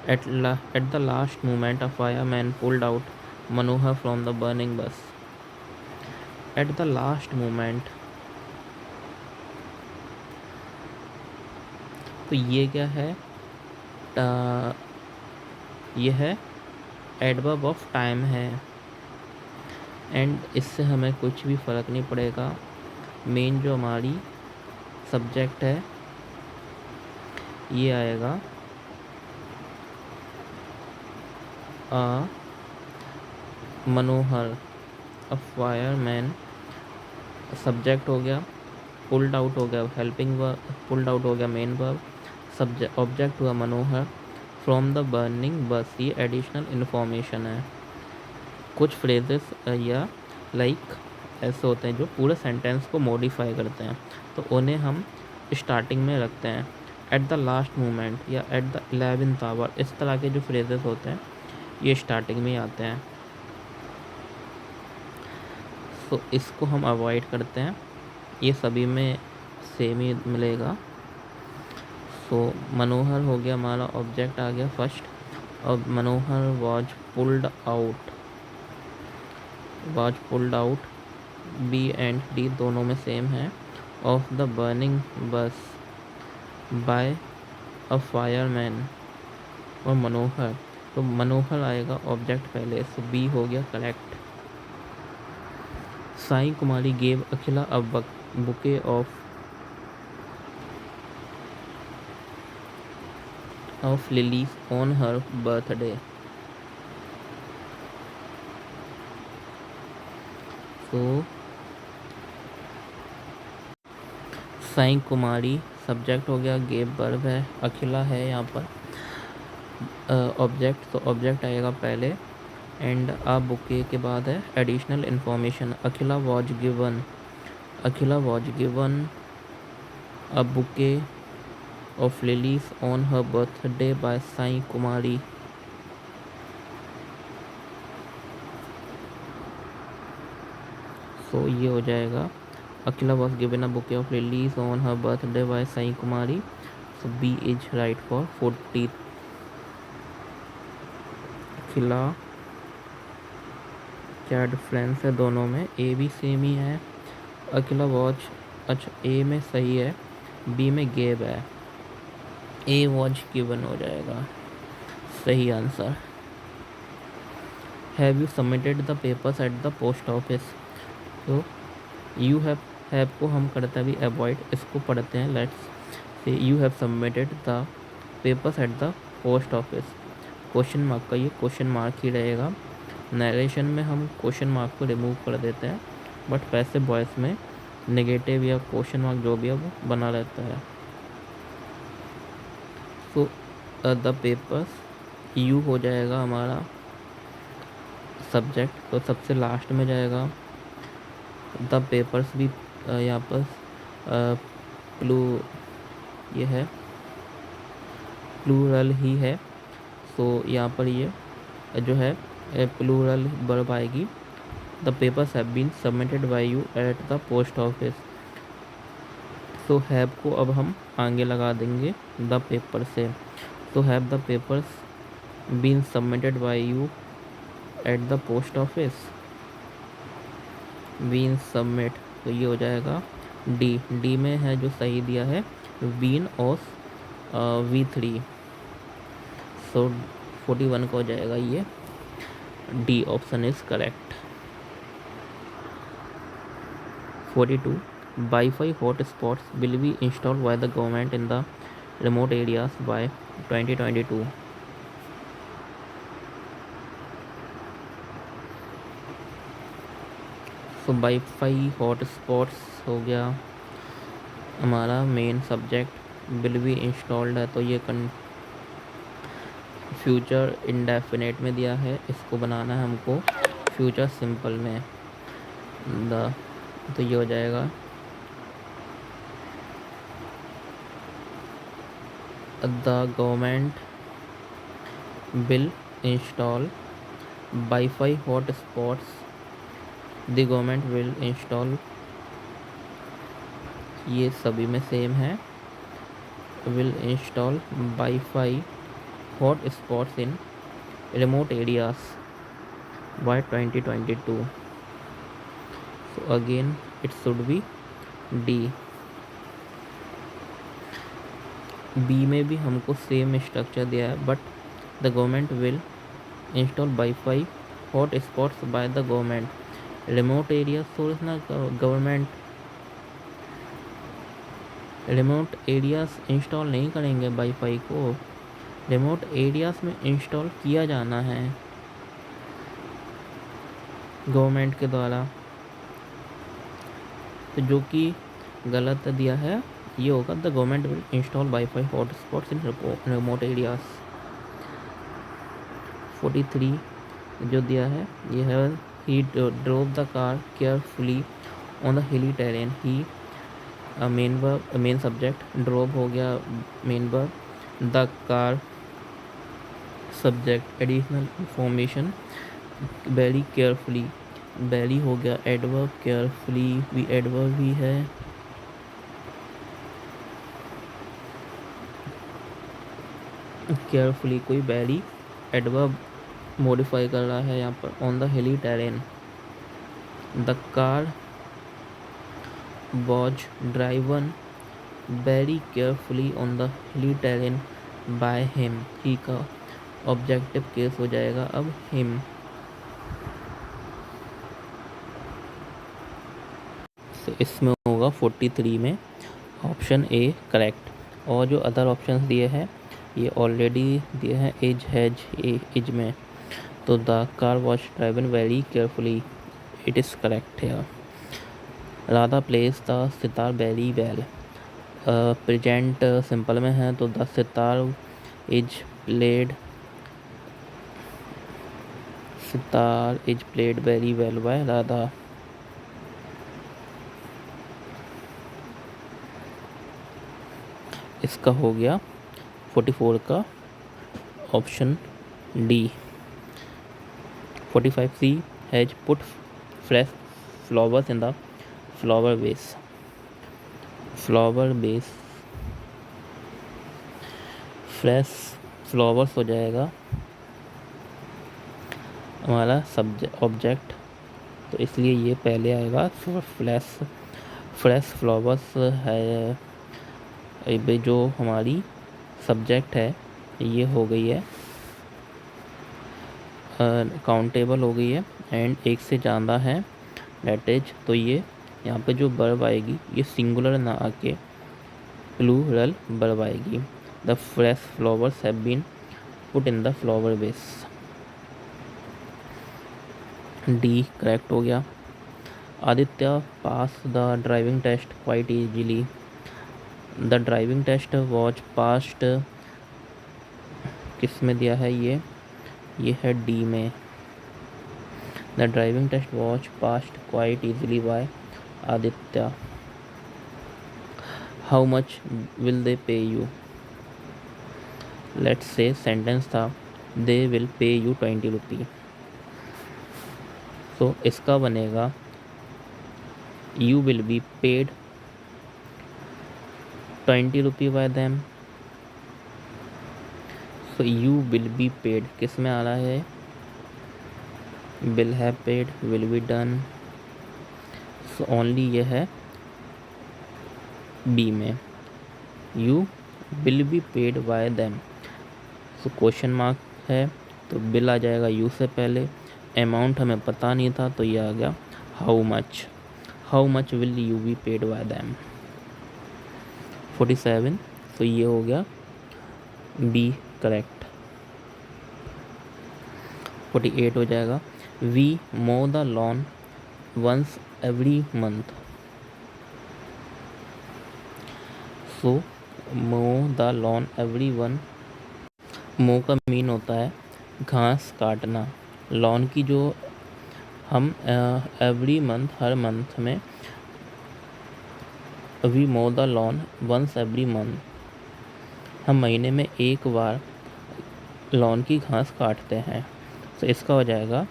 At the last moment, a fireman pulled out Manohar from the burning bus. At the last moment, तो ये क्या है, ये है एडवर्ब ऑफ टाइम है, एंड इससे हमें कुछ भी फ़र्क नहीं पड़ेगा। मेन जो हमारी सब्जेक्ट है ये आएगा मनोहर, अ फायरमैन सब्जेक्ट हो गया, पुल्ड आउट हो गया हेल्पिंग वर्ब, पुल्ड आउट हो गया मेन वर्ब, सब्जेक्ट ऑब्जेक्ट हुआ मनोहर, फ्रॉम द बर्निंग बस ये एडिशनल इन्फॉर्मेशन है। कुछ फ्रेजेस या लाइक ऐसे होते हैं जो पूरे सेंटेंस को मॉडिफाई करते हैं, तो उन्हें हम स्टार्टिंग में रखते हैं। एट द लास्ट मोमेंट या एट द 11th आवर, इस तरह के जो फ्रेजेस होते हैं ये स्टार्टिंग में आते हैं, तो इसको हम अवॉइड करते हैं। ये सभी में सेम ही मिलेगा। सो मनोहर हो गया हमारा ऑब्जेक्ट आ गया फर्स्ट, और Manohar was pulled out, B and D दोनों में सेम है, of the burning bus by a fireman और मनोहर, तो मनोहर आएगा ऑब्जेक्ट पहले, सो बी हो गया correct. Sai Kumari gave Akhila a bouquet of of lilies on her birthday. तो साई कुमारी सब्जेक्ट हो गया, गेब वर्ब है, अखिला है यहाँ पर ऑब्जेक्ट, तो ऑब्जेक्ट आएगा पहले एंड आ बुके के बाद है additional information. Akhila was given a bouquet of lilies on her birthday by Sai Kumari. So ये हो जाएगा Akhila was given a bouquet of lilies on her birthday by Sai Kumari. So B is right for 40। Akhila क्या डिफरेंस है दोनों में, ए भी सेम ही है। अखिला वॉच, अच्छा ए में सही है, बी में गेब है, ए वॉच गिवन हो जाएगा सही answer. Have you submitted the papers eight the post office. तो यू हैव को हम करते हैं अभी अवॉइड, इसको पढ़ते हैं। Let's say you have submitted the papers eight the post office. Question mark का ये क्वेश्चन मार्क ही रहेगा। नरेशन में हम क्वेश्चन मार्क को रिमूव कर देते हैं, बट वैसे वॉइस में नेगेटिव या क्वेश्चन मार्क जो भी है वो बना रहता है। सो द पेपर्स यू हो जाएगा हमारा सब्जेक्ट, तो सबसे लास्ट में जाएगा। द पेपर्स भी यहाँ पर ये है प्लूरल ही है, सो यहाँ पर ये जो है प्लूरल वर्ब आएगी। The papers have been submitted by you at the post office. So have को अब हम आगे लगा देंगे द पेपर से। तो have the papers been submitted by you at the post office, been submit, तो ये हो जाएगा डी में है जो सही दिया है बीन ऑफ V3। सो 41 का हो जाएगा ये, D option is correct. 42 wifi hot spots will be installed by the government in the remote areas by 2022। So wifi hot spots हो गया हमारा main subject, will be installed है तो ये फ्यूचर इंडेफिनेट में दिया है, इसको बनाना है हमको फ्यूचर सिंपल में द, तो ये हो जाएगा the government will install wifi hot spots, the government will install, ये सभी में सेम है, will install wifi hot spots in remote areas by 2022। So again it should be D. B में भी हमको सेम स्ट्रक्चर दिया है, but the government will install wifi hot spots by the government. Remote areas थोड़ा ना गवर्नमेंट रिमोट एरियाज इंस्टॉल नहीं करेंगे वाईफाई को, रिमोट एरियाज में इंस्टॉल किया जाना है गवर्नमेंट के द्वारा, तो जो कि गलत दिया है ये होगा the government will install wifi hotspots in remote areas. 43 जो दिया है ये है he drove the car carefully on the hilly terrain. He main subject, drove हो गया main verb, the car subject, additional information very carefully, very हो गया एडवर्ब, केयरफुली भी एडवर्ब ही है। केयरफुली कोई वेरी एडवर्ब मॉडिफाई कर रहा है यहाँ पर। On the hilly terrain, the car was driven very carefully on the hilly terrain by him. He का ऑब्जेक्टिव केस हो जाएगा अब हिम। तो इसमें होगा 43 में ऑप्शन ए करेक्ट, और जो अदर ऑप्शंस दिए हैं ये ऑलरेडी दिया है इज हैज इज में, तो the car was driven very carefully, it is correct है। Radha plays the sitar very well, present simple में है तो the sitar is played, sitar is played very well by Radha. इसका हो गया 44 का option D. 45C has put fresh flowers in the flower vase, flower vase fresh flowers हो जाएगा हमारा सब्जेक्ट ऑब्जेक्ट, तो इसलिए ये पहले आएगा। फ्रेश फ्लावर्स है ये जो हमारी सब्जेक्ट है, ये हो गई है काउंटेबल हो गई है एंड एक से ज़्यादा है डेट इज, तो ये यहाँ पे जो वर्ब आएगी ये सिंगुलर ना आके प्लूरल वर्ब आएगी। The fresh flowers have been put in the flower vase, D correct हो गया। Aditya pass the driving test quite easily, the driving test was passed किस में दिया है ये है डी में। The driving test was passed quite easily by Aditya. How much will they pay you, let's say sentence था दे विल पे यू 20 रुपी, तो इसका बनेगा you will be paid 20 rupee bye them. So you will be paid किस में आ रहा है, will have paid, will be done, so only ये है बी में, you will be paid by them. So question mark है तो बिल आ जाएगा यू से पहले, अमाउंट हमें पता नहीं था तो ये आ गया how much will you be paid by them. 47, तो ये हो गया बी करेक्ट। 48 हो जाएगा we mow the lawn once every month, so mow the lawn every one, मो का मीन होता है घास काटना, लॉन की जो हम एवरी मंथ हर मंथ में, we mow the lawn once every month, हम महीने में एक बार लॉन की घास काटते हैं, तो इसका हो जाएगा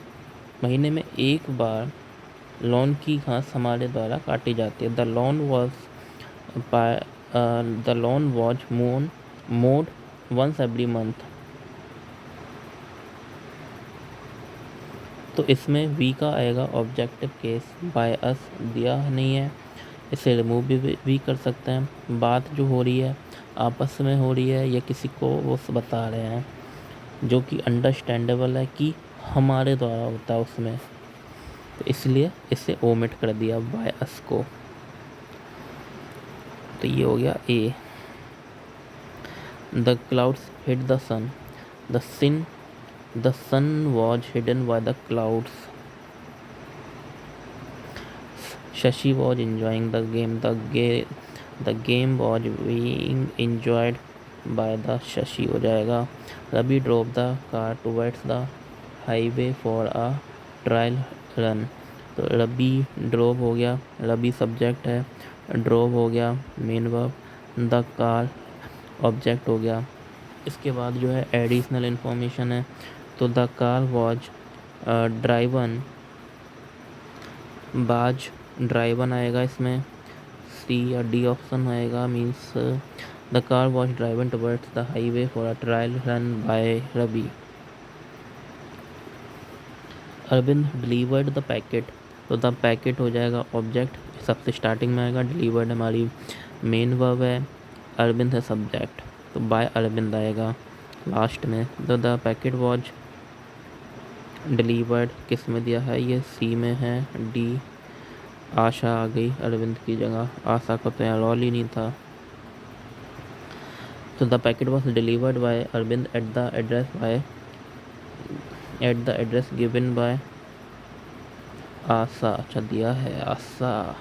महीने में एक बार लॉन की घास हमारे द्वारा काटी जाती है। The lawn was mowed once every month, तो इसमें वी का आएगा ऑब्जेक्टिव केस, बाय अस दिया नहीं है, इसे रिमूव भी कर सकते हैं। बात जो हो रही है आपस में हो रही है या किसी को वो बता रहे हैं जो कि अंडरस्टैंडेबल है कि हमारे द्वारा होता है उसमें, तो इसलिए इसे ओमिट कर दिया बाय अस को, तो ये हो गया A. The clouds hid the sun, the sun was hidden by the clouds, Shashi was enjoying the game, the game was being enjoyed by the Shashi हो जाएगा। Ravi drove the car towards the highway for a trial run, तो रवि ड्रोव हो गया, रवि सब्जेक्ट है, ड्रोव हो गया main verb, the car object हो गया। इसके बाद जो है एडिशनल इन्फॉर्मेशन है, तो the car was driven, was driven आएगा इसमें, सी या डी ऑप्शन आएगा, means the car was driven towards the highway for a trial run by Ravi. Arvind delivered the packet, तो द पैकेट हो जाएगा ऑब्जेक्ट, सबसे स्टार्टिंग में आएगा, डिलीवर्ड हमारी मेन वर्ब है, अरविंद है सब्जेक्ट, तो बाय अरविंद आएगा लास्ट में। तो द पैकेट वॉज डिलीवर्ड किस में दिया है, ये सी में है, डी आशा आ गई अरविंद की जगह, आशा का तो यहाँ रोल ही नहीं था। So the packet was delivered by Arvind at the address given by आशा। अच्छा दिया है आशा।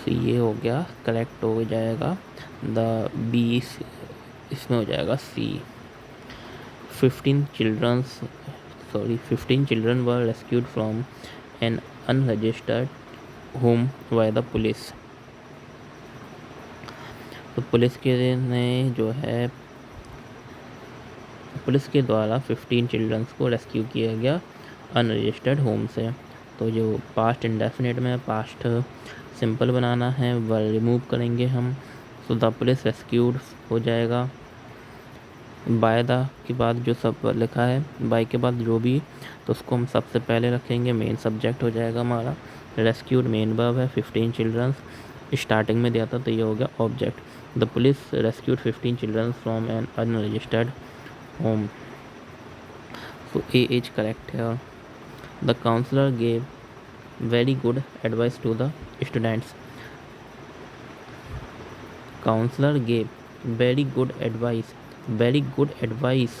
तो ये हो गया, करेक्ट हो जाएगा द बी, इसमें हो जाएगा सी। 15 children were rescued from an unregistered home by the police। तो पुलिस के द्वारा 15 चिल्ड्रंस को रेस्क्यू किया गया अनरजिस्टर्ड होम से। तो जो पास्ट इंडेफिनिट में पास्ट सिंपल बनाना है वह रिमूव करेंगे हम। सो द पुलिस रेस्क्यूड हो जाएगा। बाय द के बाद जो सब लिखा है, बाय के बाद जो भी, तो उसको हम सबसे पहले रखेंगे, मेन सब्जेक्ट हो जाएगा हमारा। रेस्क्यूड मेन वर्ब है, 15 चिल्ड्रंस स्टार्टिंग में दिया था तो ये हो गया object. The police rescued 15 childrens from an unregistered home। So A is correct here। The counselor gave very good advice to the students। Counselor gave very good advice। Very good advice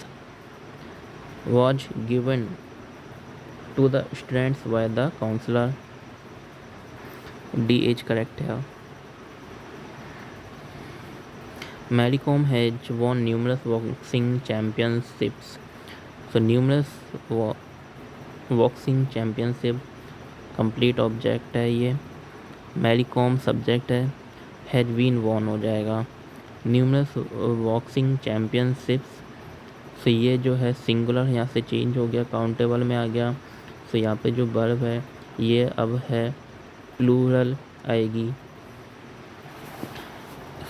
was given to the students by the counselor। D is correct here। Mary Kom has won numerous boxing championships। So numerous boxing championship complete object है ये। मैरी कॉम सब्जेक्ट है, हैज बीन वॉन हो जाएगा। न्यूमरस बॉक्सिंग चैम्पियनशिप्स, तो ये जो है सिंगुलर यहाँ से चेंज हो गया, काउंटेबल में आ गया। तो यहाँ पे जो वर्ब है ये अब है प्लूरल आएगी।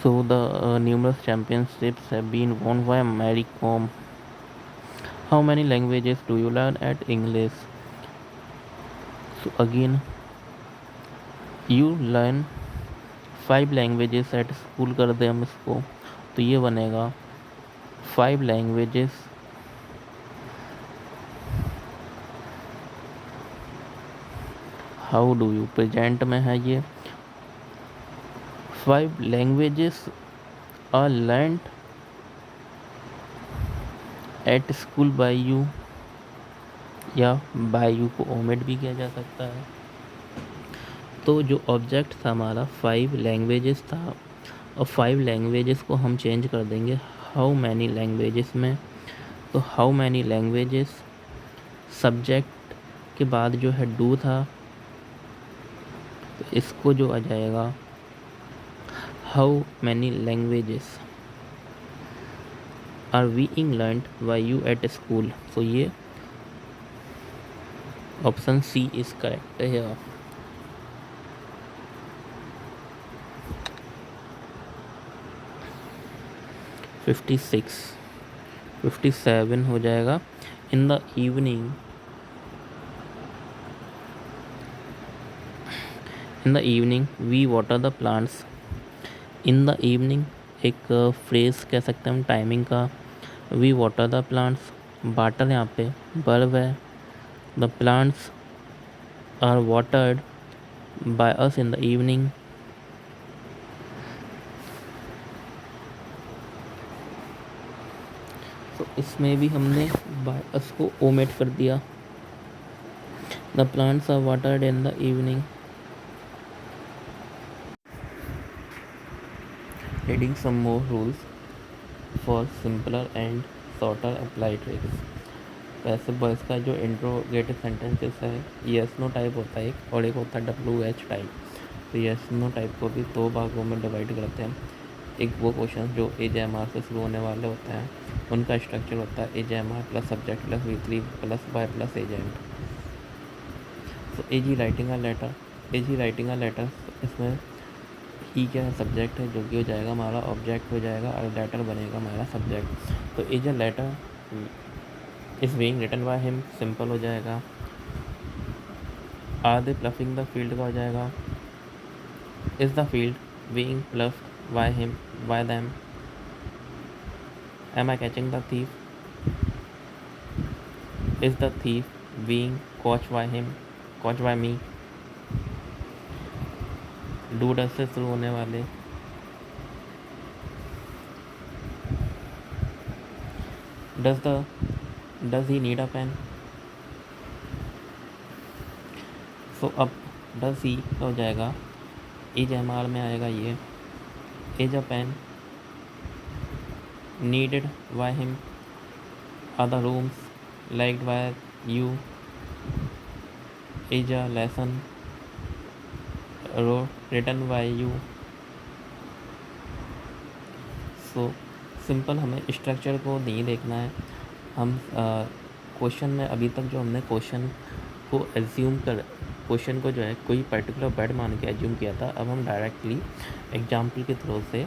So the numerous championships have been won by Mary Kom। How many languages do you learn at English? So again, you learn 5 languages at school कर दे हम इसको, तो ये बनेगा 5 languages how do you, present में है ये। 5 languages are learned at school by you, या बाय यू को ओमिट भी किया जा सकता है। तो जो ऑब्जेक्ट था हमारा 5 लैंग्वेजेस था, और 5 लैंग्वेजेस को हम चेंज कर देंगे हाउ मैनी लैंग्वेजेस में। तो हाउ मैनी लैंग्वेजेस सब्जेक्ट के बाद जो है डू था, तो इसको जो आ जाएगा how many languages are being learned by you at school. तो ये ऑप्शन सी इज करेक्ट है। फिफ्टी 57 हो जाएगा। In the evening we water the plants. In the evening एक फ्रेज कह सकते हैं हम टाइमिंग का। We water the plants, water यहाँ पे वर्ब है। The plants are watered by us in the evening. तो इसमें भी हमने बाय अस को ओमिट कर दिया। The plants are watered in the evening. Reading some more rules for simpler and shorter apply tricks। वैसे बॉयज़ का जो इंट्रोगेटिव सेंटेंसेस है यस नो टाइप होता है एक, और एक होता है WH टाइप। तो यस नो टाइप को भी 2 भागों में डिवाइड करते हैं। एक वो क्वेश्चन जो AJMR से शुरू होने वाले होते हैं, उनका स्ट्रक्चर होता है AJMR plus subject plus V3 plus by plus agent. तो AG राइटिंग अ लेटर, इसमें ही क्या है सब्जेक्ट है, जो कि हो जाएगा हमारा ऑब्जेक्ट हो जाएगा, और लेटर बनेगा हमारा सब्जेक्ट। तो is a letter is being written by him, simple हो जाएगा। Are they ploughing the field का हो जाएगा is the field being ploughed by him by them. Am I catching the thief, is the thief being caught by him, caught by me. Do does से शुरू होने वाले does he need a pen. So अब डज ही हो जाएगा, इज एम आर में आएगा ये, is a pen needed by him, are the rooms liked by you, is a lesson written by you. So simple, हमें स्ट्रक्चर को नहीं देखना है। हम क्वेश्चन में अभी तक जो हमने क्वेश्चन को एज्यूम कर, क्वेश्चन को जो है कोई पर्टिकुलर वर्ड मान के एज्यूम किया था, अब हम डायरेक्टली एग्जाम्पल के थ्रू से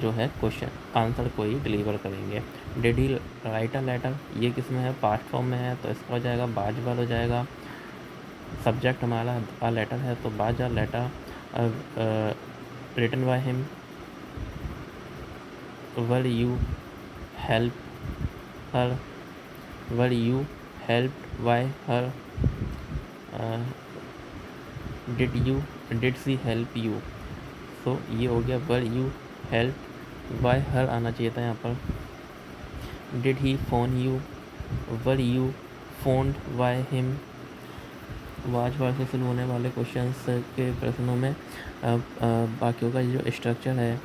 जो है क्वेश्चन आंसर को ही डिलीवर करेंगे। Did he write a letter, ये किस में है, पास्ट फॉर्म में है, तो इसका हो जाएगा बाज वर्ड हो जाएगा। सब्जेक्ट हमारा अ लेटर है, तो was a letter written by him, were you help her, were you helped by her, did she help you. So ये हो गया were you help by her आना चाहिए था यहाँ पर। Did he phone you, were you phoned by him. Was word से शुरू होने वाले क्वेश्चंस के प्रश्नों में बाकियों का जो स्ट्रक्चर है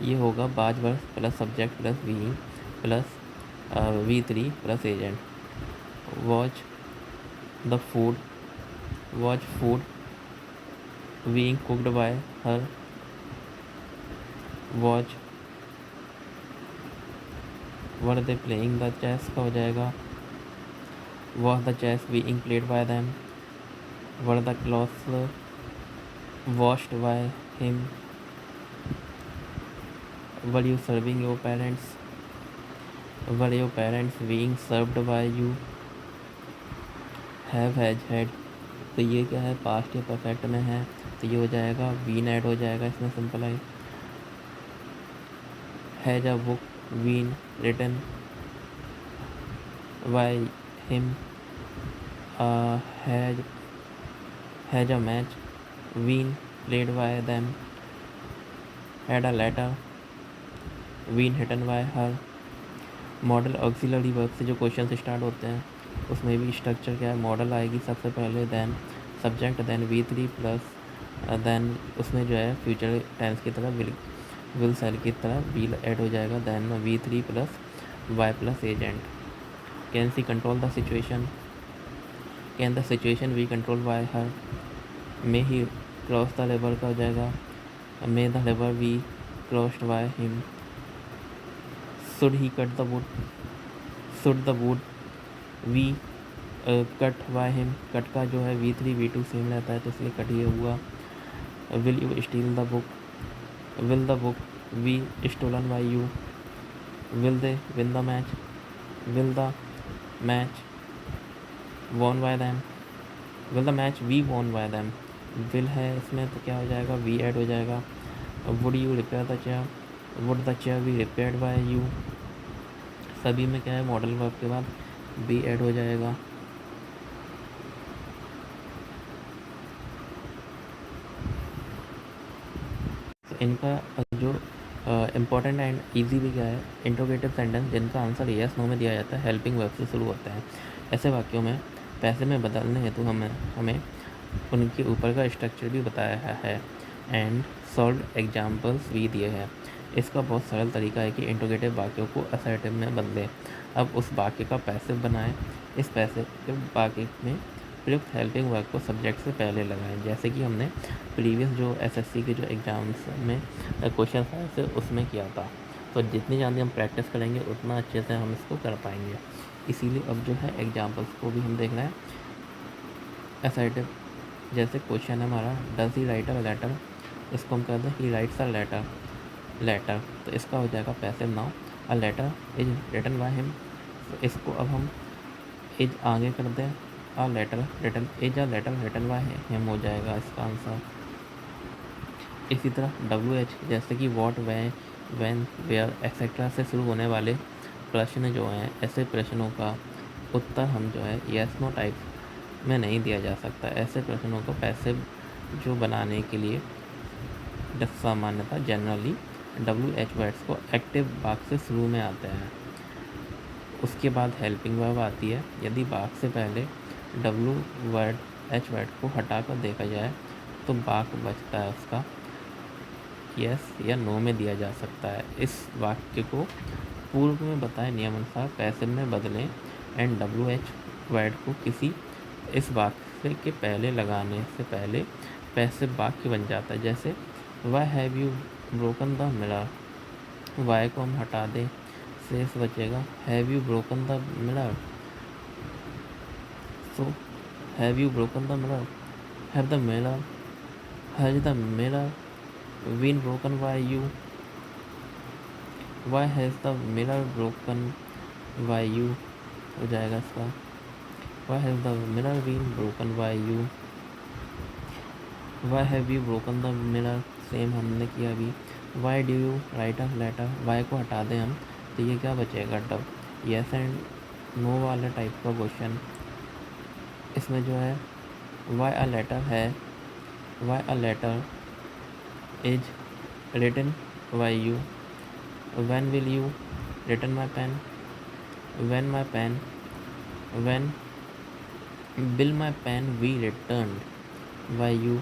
ये होगा बाज word plus subject plus being plus V3 plus agent. Watch the food, watch food being cooked by her, watch were they playing the chess का हो जाएगा, was the chess being played by them, were the clothes washed by him, were you serving your parents, were your parents being served by you, have has had, तो ये क्या है, पास्ट या परफेक्ट में है, तो ये हो जाएगा बीन ऐड हो जाएगा इसमें, सिंपल है। Has a book been written by him, has a match been played by them, had a letter been written by her. Modal auxiliary verb से जो क्वेश्चन स्टार्ट होते हैं उसमें भी स्ट्रक्चर क्या है, मॉडल आएगी सबसे पहले, then subject, then V3 plus then उसमें जो है फ्यूचर टेंस की तरह विल सेल की तरह विल ऐड हो जाएगा, then V3 plus Y plus agent. Can she control the situation, can the situation we control by her. May he cross the river का हो जाएगा, may the river we crossed by him. Should he cut the wood, should the wood we cut by him. Cut का जो है V3 V2 सेम रहता है तो इसलिए कट ये हुआ। Will you steal the book, will the book be stolen by you. Will they win the match, will the match won by them, will the match we won by them. Will है इसमें तो क्या हो जाएगा, वी ऐड हो जाएगा। Would you repair the chair, would the chair B repaired bye you. सभी में क्या है, मॉडल वर्ब के बाद बी ऐड हो जाएगा। तो इनका जो इम्पॉर्टेंट एंड इजी भी क्या है, इंट्रोगेटिव सेंटेंस जिनका आंसर यस नो में दिया जाता है, हेल्पिंग वर्ब से शुरू होते हैं। ऐसे वाक्यों में पैसे में बदलने हेतु हमें उनके ऊपर का स्ट्रक्चर भी बताया है एंड सॉल्व एग्जाम्पल्स भी दिए हैं। इसका बहुत सरल तरीका है कि इंट्रोगेटिव वाक्यों को असर्टिव में बदलें। अब उस वाक्य का पैसिव बनाएं। इस पैसिव वाक्य में प्रयुक्त हेल्पिंग वर्ब को सब्जेक्ट से पहले लगाएं, जैसे कि हमने प्रीवियस जो SSC के जो एग्ज़ाम्स में क्वेश्चन आए थे उसमें किया था। तो जितनी ज़्यादा हम प्रैक्टिस करेंगे उतना अच्छे से हम इसको कर पाएंगे। इसीलिए अब जो है एग्जाम्पल्स को भी हम देख रहे हैं। असर्टिव, जैसे क्वेश्चन है हमारा does he write a letter, इसको हम कर दें he writes a letter, letter तो इसका हो जाएगा passive noun. A letter is written by him, तो इसको अब हम इज आगे कर दें, a letter written, is a letter written by him हो जाएगा इसका आंसर। इसी तरह WH, जैसे कि वॉट, वैन, वेयर एक्सेट्रा से शुरू होने वाले प्रश्न जो हैं, ऐसे प्रश्नों का उत्तर हम जो है यस नो टाइप में नहीं दिया जा सकता। ऐसे प्रश्नों को पैसिव जो बनाने के लिए सामान्यतः जनरली WH वर्ड्स को एक्टिव वाक्य से शुरू में आते हैं। उसके बाद हेल्पिंग वर्ब आती है। यदि बाक से पहले W वर्ड H वर्ड को हटा कर देखा जाए तो बाक बचता है उसका यस या नो में दिया जा सकता है। इस वाक्य को पूर्व में बताए नियमानुसार पैसिव में बदलें एंड WH वर्ड को किसी इस वाक्य के पहले लगाने से पहले पैसिव वाक्य बन जाता है। जैसे why have you broken the mirror, why को हम हटा दें शेष बचेगा have you broken the mirror. So have you broken the mirror, have the mirror, has the mirror been broken by you, why has the mirror broken by you हो जाएगा इसका why has the mirror been broken by you, why have you broken the mirror same हमने किया अभी। Why do you right a letter, why को हटा दें हम तो ये क्या बचेगा डब। यस एंड नो वाला टाइप का क्वेश्चन इसमें जो है वाई अ लेटर है, why a letter is written by you, when will you written my pen, when my pen, when will my pen be returned by you,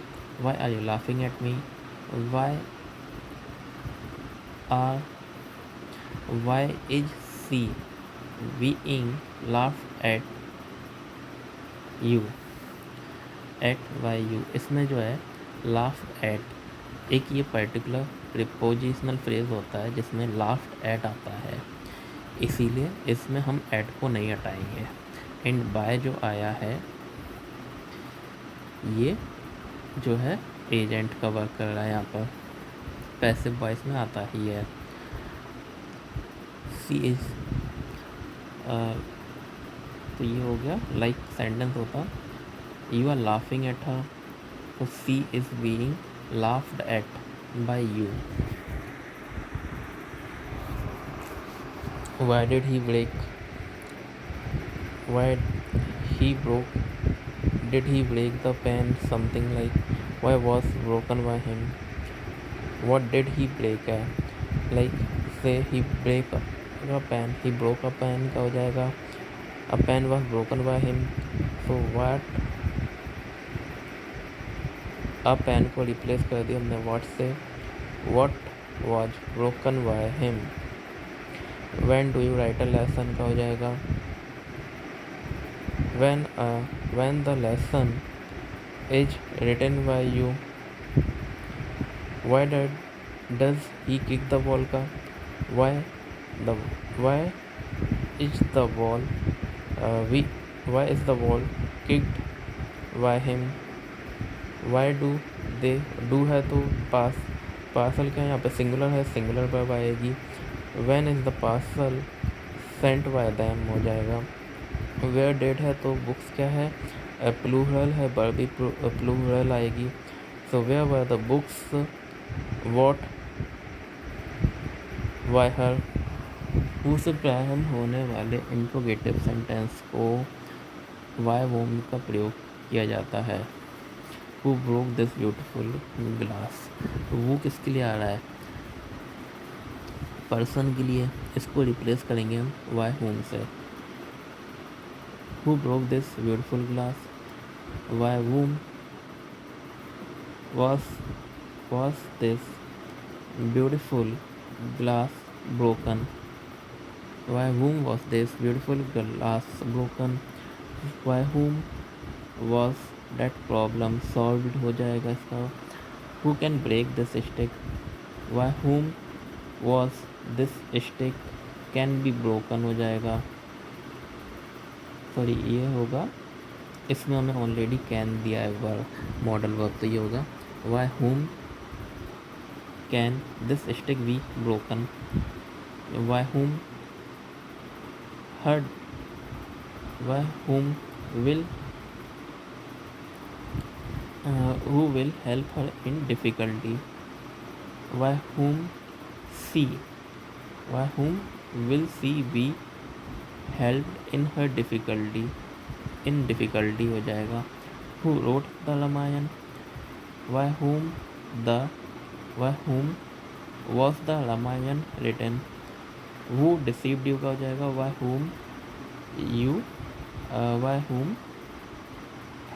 why are you laughing at me, why is she being laughed at you, at by you। इसमें जो है laughed at एक ये पर्टिकुलर प्रीपोजिशनल फ्रेज होता है जिसमें laughed at आता है, इसीलिए इसमें हम at को नहीं हटाएंगे। एंड बाय जो आया है ये जो है एजेंट का वर्क कर रहा है यहाँ पर, पैसिव वॉइस में आता ही है। सी इज तो ये हो गया लाइक सेंटेंस होता you are laughing at her, तो she is being laughed at by you. Why did he break, why he broke, did he break the pen, something like why was broken by him, what did he break at, like say he break a pen, he broke a pen का हो जाएगा a pen was broken by him, so what a pen को रिप्लेस कर दिया हमने what से, what was broken by him, when do you write a lesson का हो जाएगा when the lesson is written by you, why does he kick the ball का why is the ball why is the ball kicked by him, why do they do है तो पार्सल क्या है यहाँ पे सिंगुलर है, सिंगुलर पर आएगी। when is the parcel sent by them हो जाएगा। वेयर डेट है तो बुक्स क्या है प्लूरल है, बर्बी प्लूरल आएगी। So where were the books what why her. Who से प्रारंभ होने वाले इंट्रोगेटिव सेंटेंस को वाई वोम का प्रयोग किया जाता है। Who broke this beautiful glass, वो किसके लिए आ रहा है पर्सन के लिए, इसको रिप्लेस करेंगे हम वाई होम से। Who broke this beautiful glass? By whom was this beautiful glass broken? By whom was this beautiful glass broken? By whom was that problem solved हो जाएगा इसका। Who can break this stick? By whom was this stick can be broken हो जाएगा। सॉरी ये होगा इसमें हमें ऑलरेडी कैन दिया है वर्ब मॉडल वर्ब, तो ये होगा why whom can this stick be broken, why whom her, why whom will who will help her in difficulty, why whom see, why whom will see be help in her difficulty, in difficulty हो जाएगा। Who wrote the Ramayana, by whom was the Ramayana written, who deceived you का हो जाएगा by whom you by whom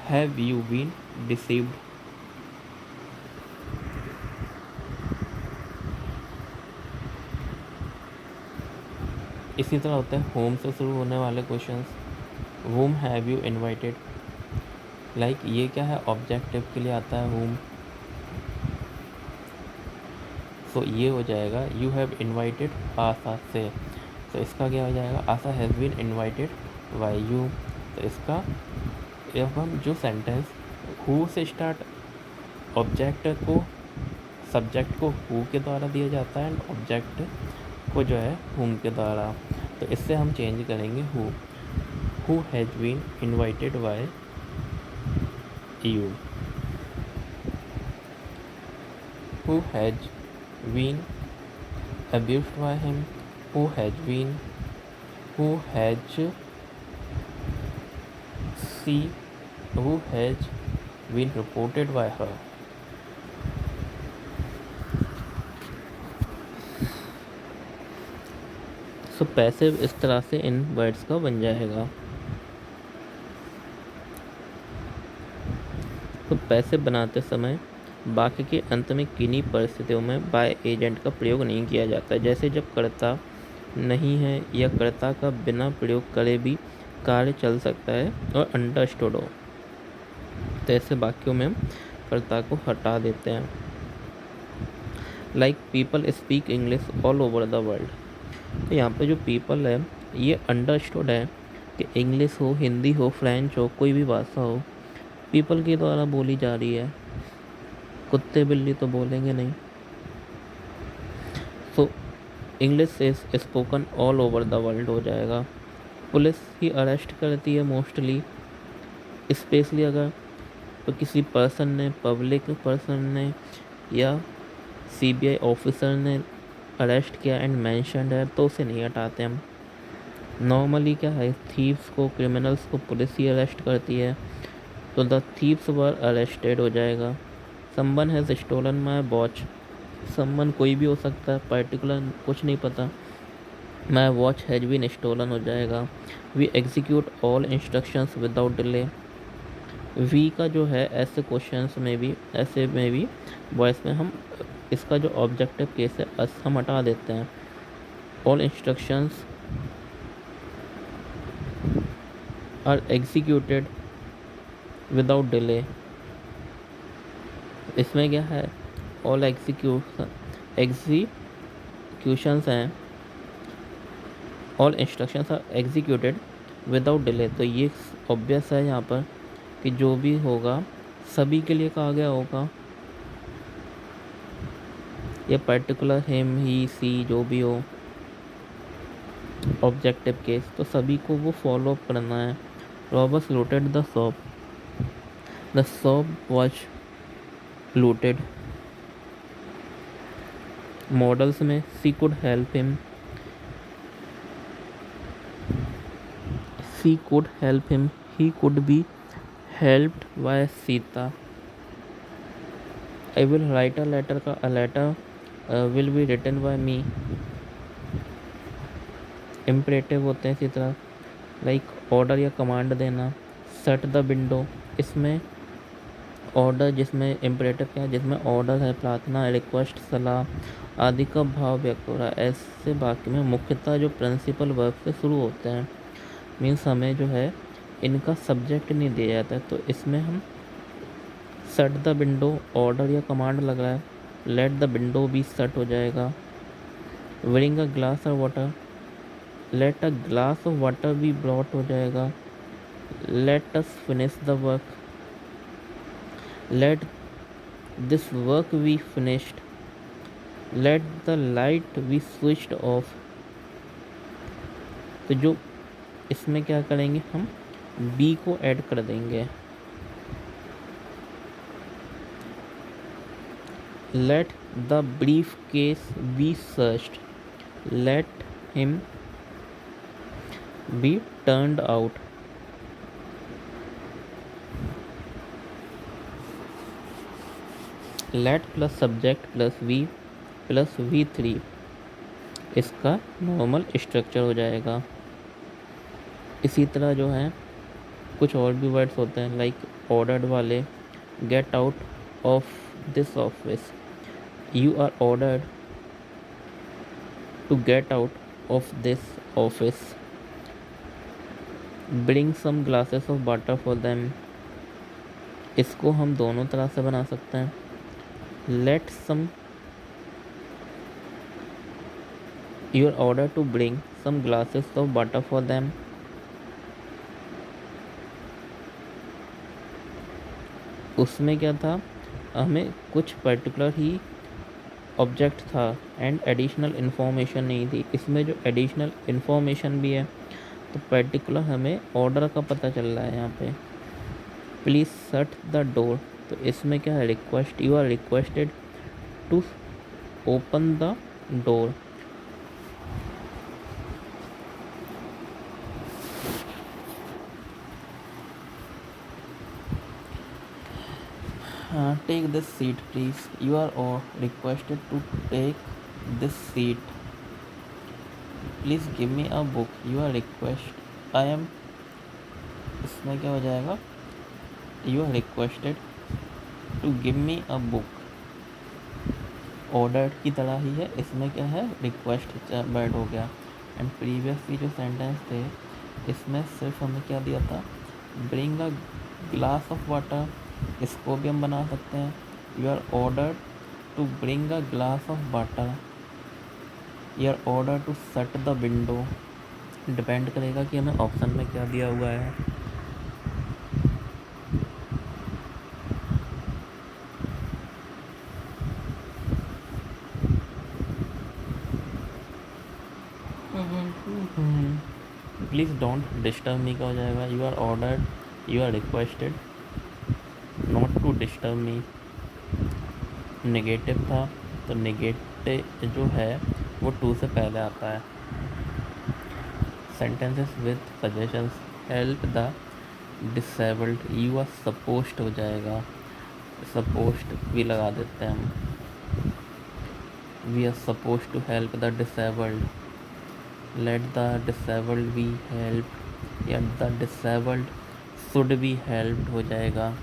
have you been deceived? इसी तरह होते हैं होम से शुरू होने वाले questions. whom have you invited, like ये क्या है, ऑब्जेक्टिव के लिए आता है whom, सो ये हो जाएगा यू हैव इन्वाइटेड आशा से, तो इसका क्या हो जाएगा, Asha has been invited by you. तो इसका अब हम जो सेंटेंस हु से स्टार्ट, ऑब्जेक्ट को सब्जेक्ट को हु के द्वारा दिया जाता है एंड ऑब्जेक्ट को जो है हुम के द्वारा, तो इससे हम चेंज करेंगे who has been invited by you, who has been abused by him, who has been reported by her। So passive इस तरह से इन वर्ड्स का बन जाएगा। तो पैसिव बनाते समय वाक्य के अंत में किन्हीं परिस्थितियों में बाय एजेंट का प्रयोग नहीं किया जाता, जैसे जब कर्ता नहीं है या कर्ता का बिना प्रयोग करे भी कार्य चल सकता है और अंडरस्टूड हो, तो ऐसे वाक्यों में हम कर्ता को हटा देते हैं। Like people speak English all over the world, तो यहाँ पे जो पीपल है ये अंडरस्टूड है कि इंग्लिश हो, हिंदी हो, फ्रेंच हो, कोई भी भाषा हो, पीपल के द्वारा बोली जा रही है, कुत्ते बिल्ली तो बोलेंगे नहीं। So English is spoken all over the world हो जाएगा। पुलिस ही अरेस्ट करती है मोस्टली, स्पेशली अगर तो किसी पर्सन ने, पब्लिक पर्सन ने या सीबीआई ऑफिसर ने अरेस्ट किया एंड मैंशनड है तो उसे नहीं हटाते हम। नॉर्मली क्या है, थीव्स को, क्रिमिनल्स को पुलिस ही अरेस्ट करती है, तो द थीव्स वर अरेस्टेड हो जाएगा। Someone has stolen my watch, someone कोई भी हो सकता है, पर्टिकुलर कुछ नहीं पता, my watch has been stolen हो जाएगा। We execute all instructions without delay, we का जो है ऐसे क्वेश्चंस में भी, ऐसे में भी वॉइस में हम इसका जो ऑब्जेक्टिव केस है अस हम हटा देते हैं। All instructions are executed without delay, इसमें क्या है, ऑल एग्जीक्यूशंस हैं, all instructions are executed without delay, तो ये ऑब्वियस है यहाँ पर कि जो भी होगा सभी के लिए कहा गया होगा, ये पर्टिकुलर हिम, ही, सी जो भी हो ऑब्जेक्टिव केस, तो सभी को वो फॉलो अप करना है। Robbers looted the shop was looted. Modals में she could help him, he could be helped by Sita. I will write a letter का a letter will be written by me, imperative होते हैं इसी तरह, लाइक ऑर्डर या कमांड देना। शट द विंडो, इसमें ऑर्डर, जिसमें इम्परेटिव क्या है, जिसमें ऑर्डर है, प्रार्थना, रिक्वेस्ट, सलाह आदि का भाव व्यक्त हो रहा है। ऐसे वाक्य में मुख्यतः जो प्रिंसिपल वर्ब से शुरू होते हैं, मीन्स हमें जो है इनका सब्जेक्ट नहीं दिया जाता है, तो इसमें हम शट द विंडो, ऑर्डर या कमांड लग रहा है, let the window be shut हो जाएगा। Bring a glass of water, let a glass of water be brought हो जाएगा। Let us finish the work, let this work be finished. Let the light be switched off, तो जो इसमें क्या करेंगे, हम बी को ऐड कर देंगे। Let the briefcase be searched, let him be turned out. Let plus subject plus V3 इसका नॉर्मल स्ट्रक्चर हो जाएगा। इसी तरह जो है कुछ और भी वर्ड्स होते हैं, लाइक ऑर्डर्ड वाले, get out of this office, you are ordered to get out of this office, bring some glasses of water for them. इसको हम दोनों तरह से बना सकते हैं, let some, you are order to bring some glasses of water for them. उसमें क्या था, हमें कुछ पर्टिकुलर ही ऑब्जेक्ट था एंड एडिशनल इन्फॉर्मेशन नहीं थी। इसमें जो एडिशनल इन्फॉर्मेशन भी है, तो पर्टिकुलर हमें ऑर्डर का पता चल रहा है यहाँ पे। प्लीज़ शट द डोर, तो इसमें क्या है, request, you are requested to open the door. Take this seat please, you are requested to take this seat. Please give me a book, you are request, I am, इसमें क्या हो जाएगा, you are requested to give me a book. Order की तरह ही है, इसमें क्या है, रिक्वेस्ट वर्ड हो गया। एंड प्रीवियसली जो सेंटेंस थे, इसमें सिर्फ हमें क्या दिया था, bring a glass of water, इसको भी हम बना सकते हैं, you are order to bring a glass of water, you are order to shut the window. Depend करेगा कि हमें ऑप्शन में क्या दिया हुआ है। प्लीज़ डोंट डिस्टर्ब मी का हो जाएगा, you are ordered, you are requested not to disturb me. Negative था, तो नेगेटिव जो है वो टू से पहले आता है। Sentences with suggestions, help the disabled, you are supposed हो जाएगा, सपोज्ड भी लगा देते हैं हम, we are supposed to help the disabled, let the disabled be help, या the disabled should be helped हो जाएगा,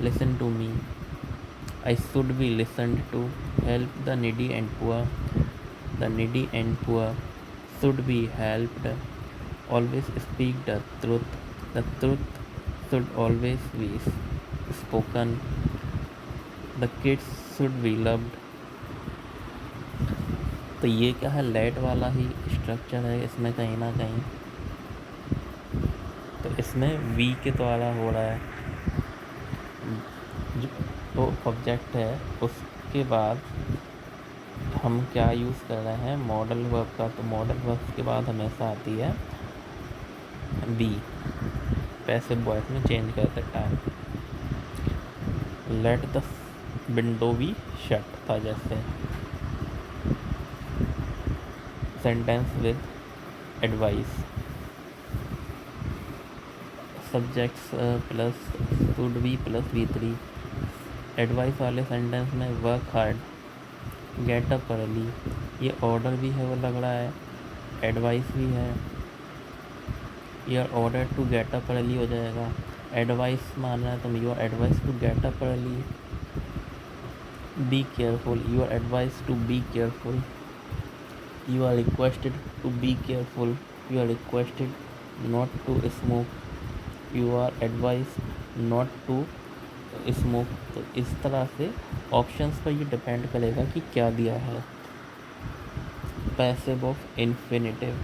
listen to me, I should be listened to, help the needy and poor, the needy and poor should be helped, always speak the truth should always be spoken, the kids should be loved। तो ये क्या है, लेट वाला ही स्ट्रक्चर है इसमें कहीं ना कहीं, तो इसमें वी के द्वारा हो रहा है। जो तो ऑब्जेक्ट है, उसके बाद हम क्या यूज़ कर रहे हैं, मॉडल वर्ब का। तो मॉडल वर्ब के बाद हमेशा आती है बी, पैसिव वॉइस में चेंज कर सकता है। Let the window be shut था जैसे। Sentence with advice, subjects plus should be plus V3। Advice वाले सेंटेंस में work hard, get up early, ये ऑर्डर भी है वो लग रहा है, एडवाइस भी है, you are order to get up early हो जाएगा। एडवाइस मान रहा है तो you are advice to get up early. B careful, you are advice to be careful, you are requested to be careful, you are requested not to smoke, you are advice not to smoke. तो इस तरह से ऑप्शंस पर ये डिपेंड करेगा कि क्या दिया है। Passive of infinitive,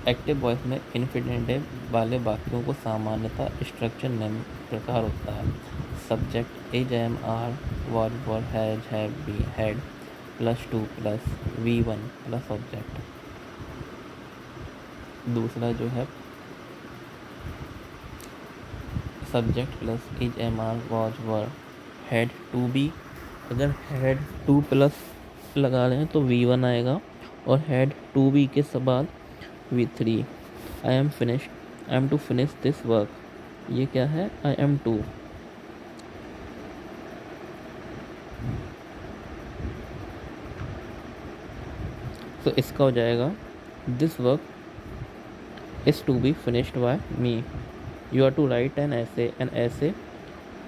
active voice में इन्फिनेटिव वाले वाक्यों को सामान्यतः स्ट्रक्चर निम्न प्रकार होता है, subject is, am, are, was, were, has, have, be, had plus 2 plus V1 plus object. दूसरा जो है subject plus is, am, are, was, were, had to be. अगर हैड 2 प्लस लगा रहे हैं तो V1 आएगा, और हैड टू बी के बाद V3। I am finished, I am to finish this work, ये क्या है, आई एम टू। तो इसका हो जाएगा this work is to be finished by me. You are to write an essay. An essay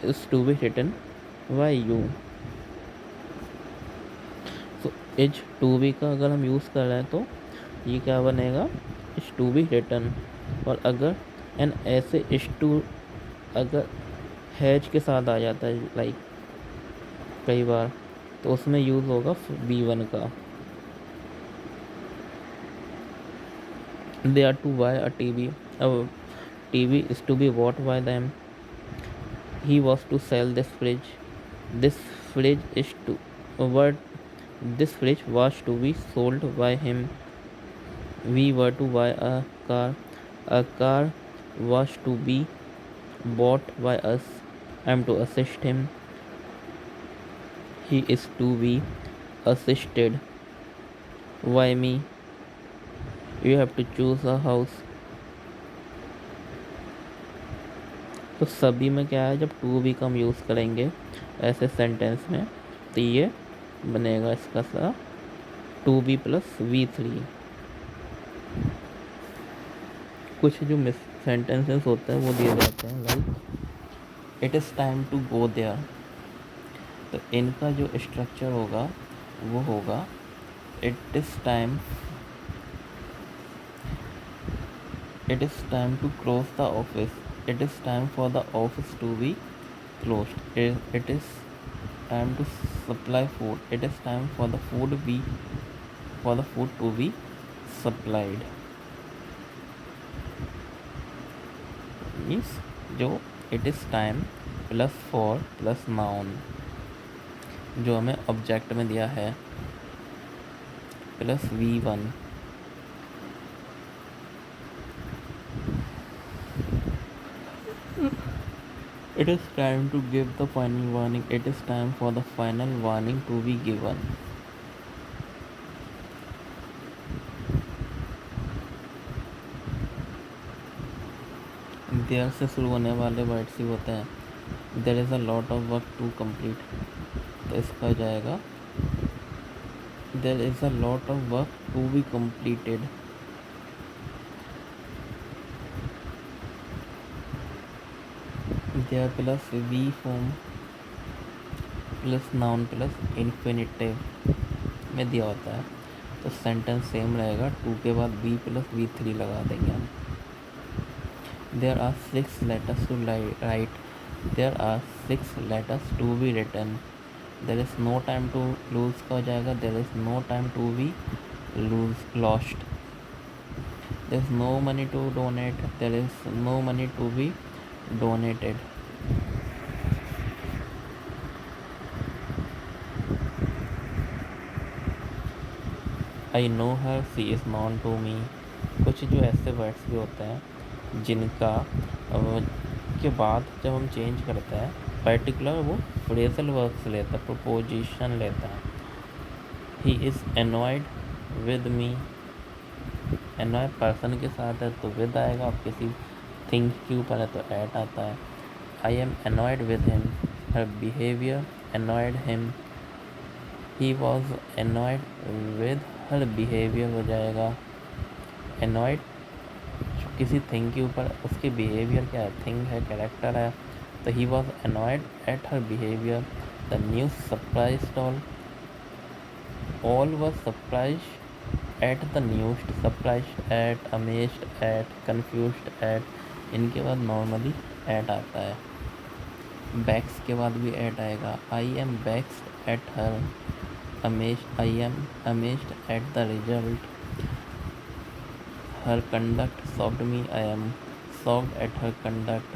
is to be written by you. तो इज टू बी का अगर हम यूज़ कर रहे हैं तो ये क्या बनेगा, इज टू बी रिटन। और अगर एन ऐसे इज टू अगर हैज के साथ आ जाता है लाइक कई बार, तो उसमें यूज़ होगा B1 का। They are to buy a TV, अब TV is to be bought by them. He was to sell this fridge is to word This fridge was to be sold by him. We were to buy a car. A car was to be bought by us. I am to assist him. He is to be assisted. Why me? You have to choose a house. तो सभी में क्या है, जब टू बी का हम यूज़ करेंगे ऐसे सेंटेंस में तो ये बनेगा इसका सा टू बी प्लस V3। कुछ जो मिस सेंटेंसेस होते हैं वो दिए जाते हैं like it is time to go there. तो इनका जो स्ट्रक्चर होगा वो होगा it is time to close the office, it is time for the office to be closed, it is time to supply food, it is time for the food to be supplied। Means जो it is time plus for plus noun जो हमें ऑब्जेक्ट में दिया है plus V1, it is time to give the final warning, it is time for the final warning to be given। There से शुरू होने वाले वर्ड्स ही होते हैं। There is a lot of work to complete, तो इसका हो जाएगा there is a lot of work to be completed. There plus V form plus noun plus infinitive में दिया होता है, तो सेंटेंस सेम रहेगा। टू के बाद बी प्लस V3 लगा देंगे हम। There are 6 letters to write, there are 6 letters to be written. There is no time to lose का हो जाएगा there is no time to be lost. There is no money to donate, there is no money to be donated. I know her she is known to me. कुछ जो ऐसे वर्ड्स भी होते हैं जिनका के बाद जब हम चेंज करते हैं पर्टिकुलर वो फ्रेजल वर्ब्स लेता है, प्रपोजिशन लेता है। He is annoyed with me, annoyed person के साथ है तो विद आएगा, अब किसी थिंग के ऊपर है तो एट आता है। I am annoyed with him, her behaviour annoyed him. He was annoyed with her behaviour हो जाएगा। एनॉयड किसी थिंग के ऊपर, उसके बिहेवियर क्या है, थिंग है, कैरेक्टर है, तो he was annoyed at her behaviour. The news surprised all was surprised at the news, surprised at, amazed at, confused at. इनके बाद नॉर्मली एट आता है। बैक्स के बाद भी एट आएगा। I am vexed at her, amazed, I am amazed at the result। Her conduct shocked me, I am shocked at her conduct।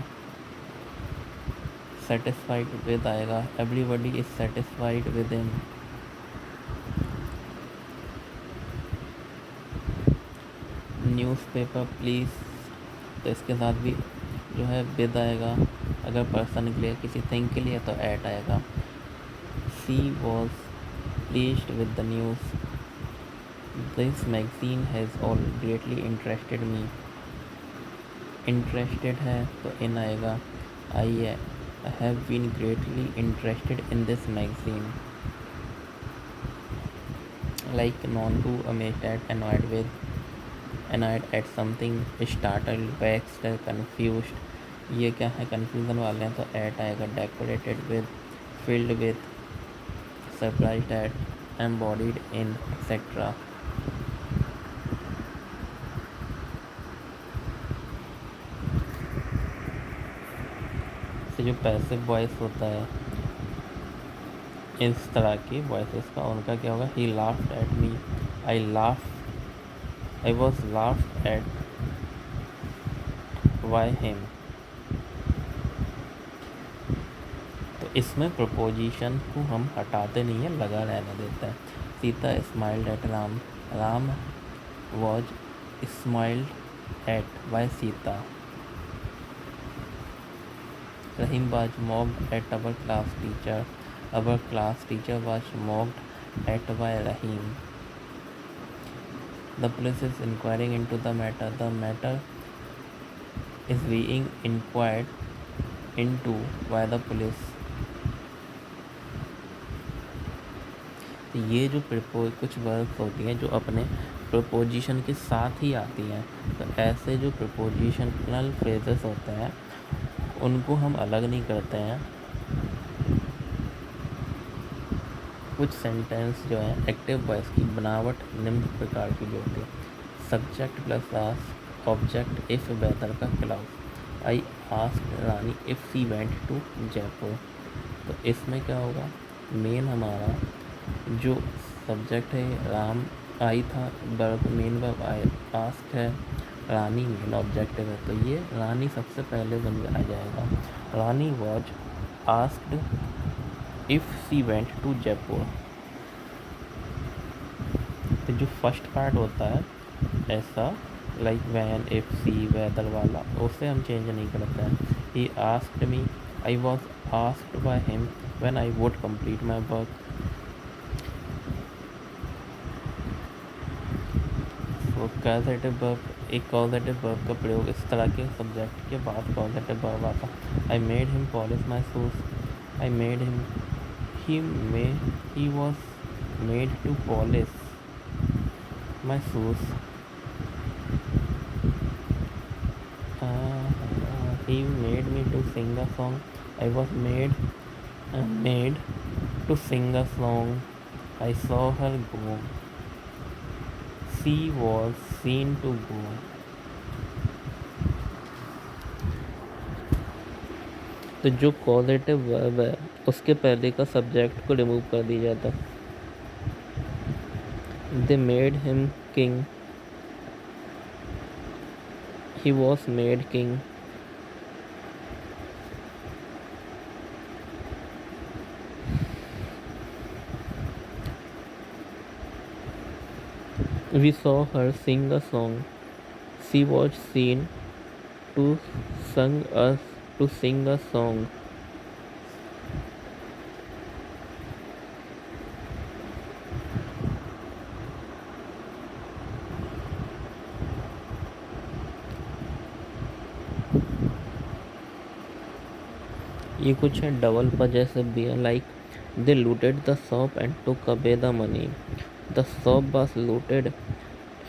Satisfied with आएगा, everybody is satisfied with him। Newspaper please, तो इसके साथ भी जो है विद आएगा। अगर पर्सन के लिए, किसी थिंग के लिए तो एट आएगा। सी was pleased with the news, this magazine has all greatly interested me। interested है तो in आएगा। I have been greatly interested in this magazine। like known to, amazed at, annoyed with। annoyed at something, startled, vexed, confused. ये क्या है, कन्फ्यूज़न वाले हैं तो at आएगा. Decorated with, filled with, surprised at, embodied in, etc. से जो पैसिव वॉइस होता है इस तरह की वॉइसेस का, उनका क्या होगा, he laughed at me, I was laughed at why him. तो इसमें प्रपोजिशन को हम हटाते नहीं है, लगा रहने देते हैं. Sita smiled at Ram, Ram was smiled at why Sita. Rahim was mocked at our class teacher. Our class teacher was mocked at by Rahim. The police is inquiring into the matter. The matter is being inquired into by the police. ये जो कुछ वर्ब्स होती हैं जो अपने प्रपोजिशन के साथ ही आती हैं, तो ऐसे जो प्रपोजिशनल फ्रेजेस होते हैं उनको हम अलग नहीं करते हैं. कुछ सेंटेंस जो है एक्टिव वॉइस की बनावट निम्न प्रकार की जो होती है. Subject plus ask, object if whether का clause. I asked Rani if she went to Jaipur. तो इसमें क्या होगा, मेन हमारा जो सब्जेक्ट है राम, आई था verb, main verb I, ask है, रानी मेन ऑब्जेक्टिव है. तो ये रानी सबसे पहले बन आ जाएगा. Rani was asked if she went to Jaipur. तो जो फर्स्ट पार्ट होता है ऐसा like when, if, she, whether वाला, उसे हम चेंज नहीं करते हैं. He asked me, I was asked by him when I would complete my work. Causative verb, एक कॉजेटिव वर्ब का प्रयोग इस तरह के सब्जेक्ट के बाद कॉजेटिव वर्ब आता. I made him polish my shoes. I made him, he was made to polish my shoes. He made me to sing a song. I was made to sing a song. I saw her go. She was seen to go. तो जो कॉजेटिव वर्ब है उसके पहले का सब्जेक्ट को रिमूव कर दिया जाता. They made him king. He was made king. We saw her sing a song. She was seen to sing a song. ये कुछ है डबल पजेसिव भी है, like they looted the shop and took away the money. The shop was looted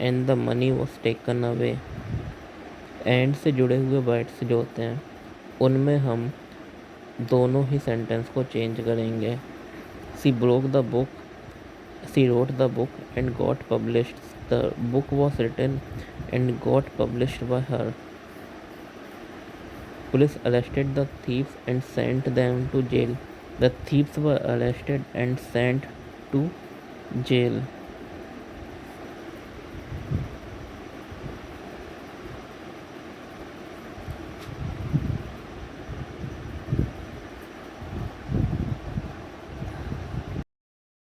and the money was taken away. And से जुड़े हुए वर्ड्स जो होते हैं उनमें हम दोनों ही सेंटेंस को चेंज करेंगे. She broke the book, she wrote the book and got published. The book was written and got published by her. Police arrested the thieves and sent them to jail. The thieves were arrested and sent to jail.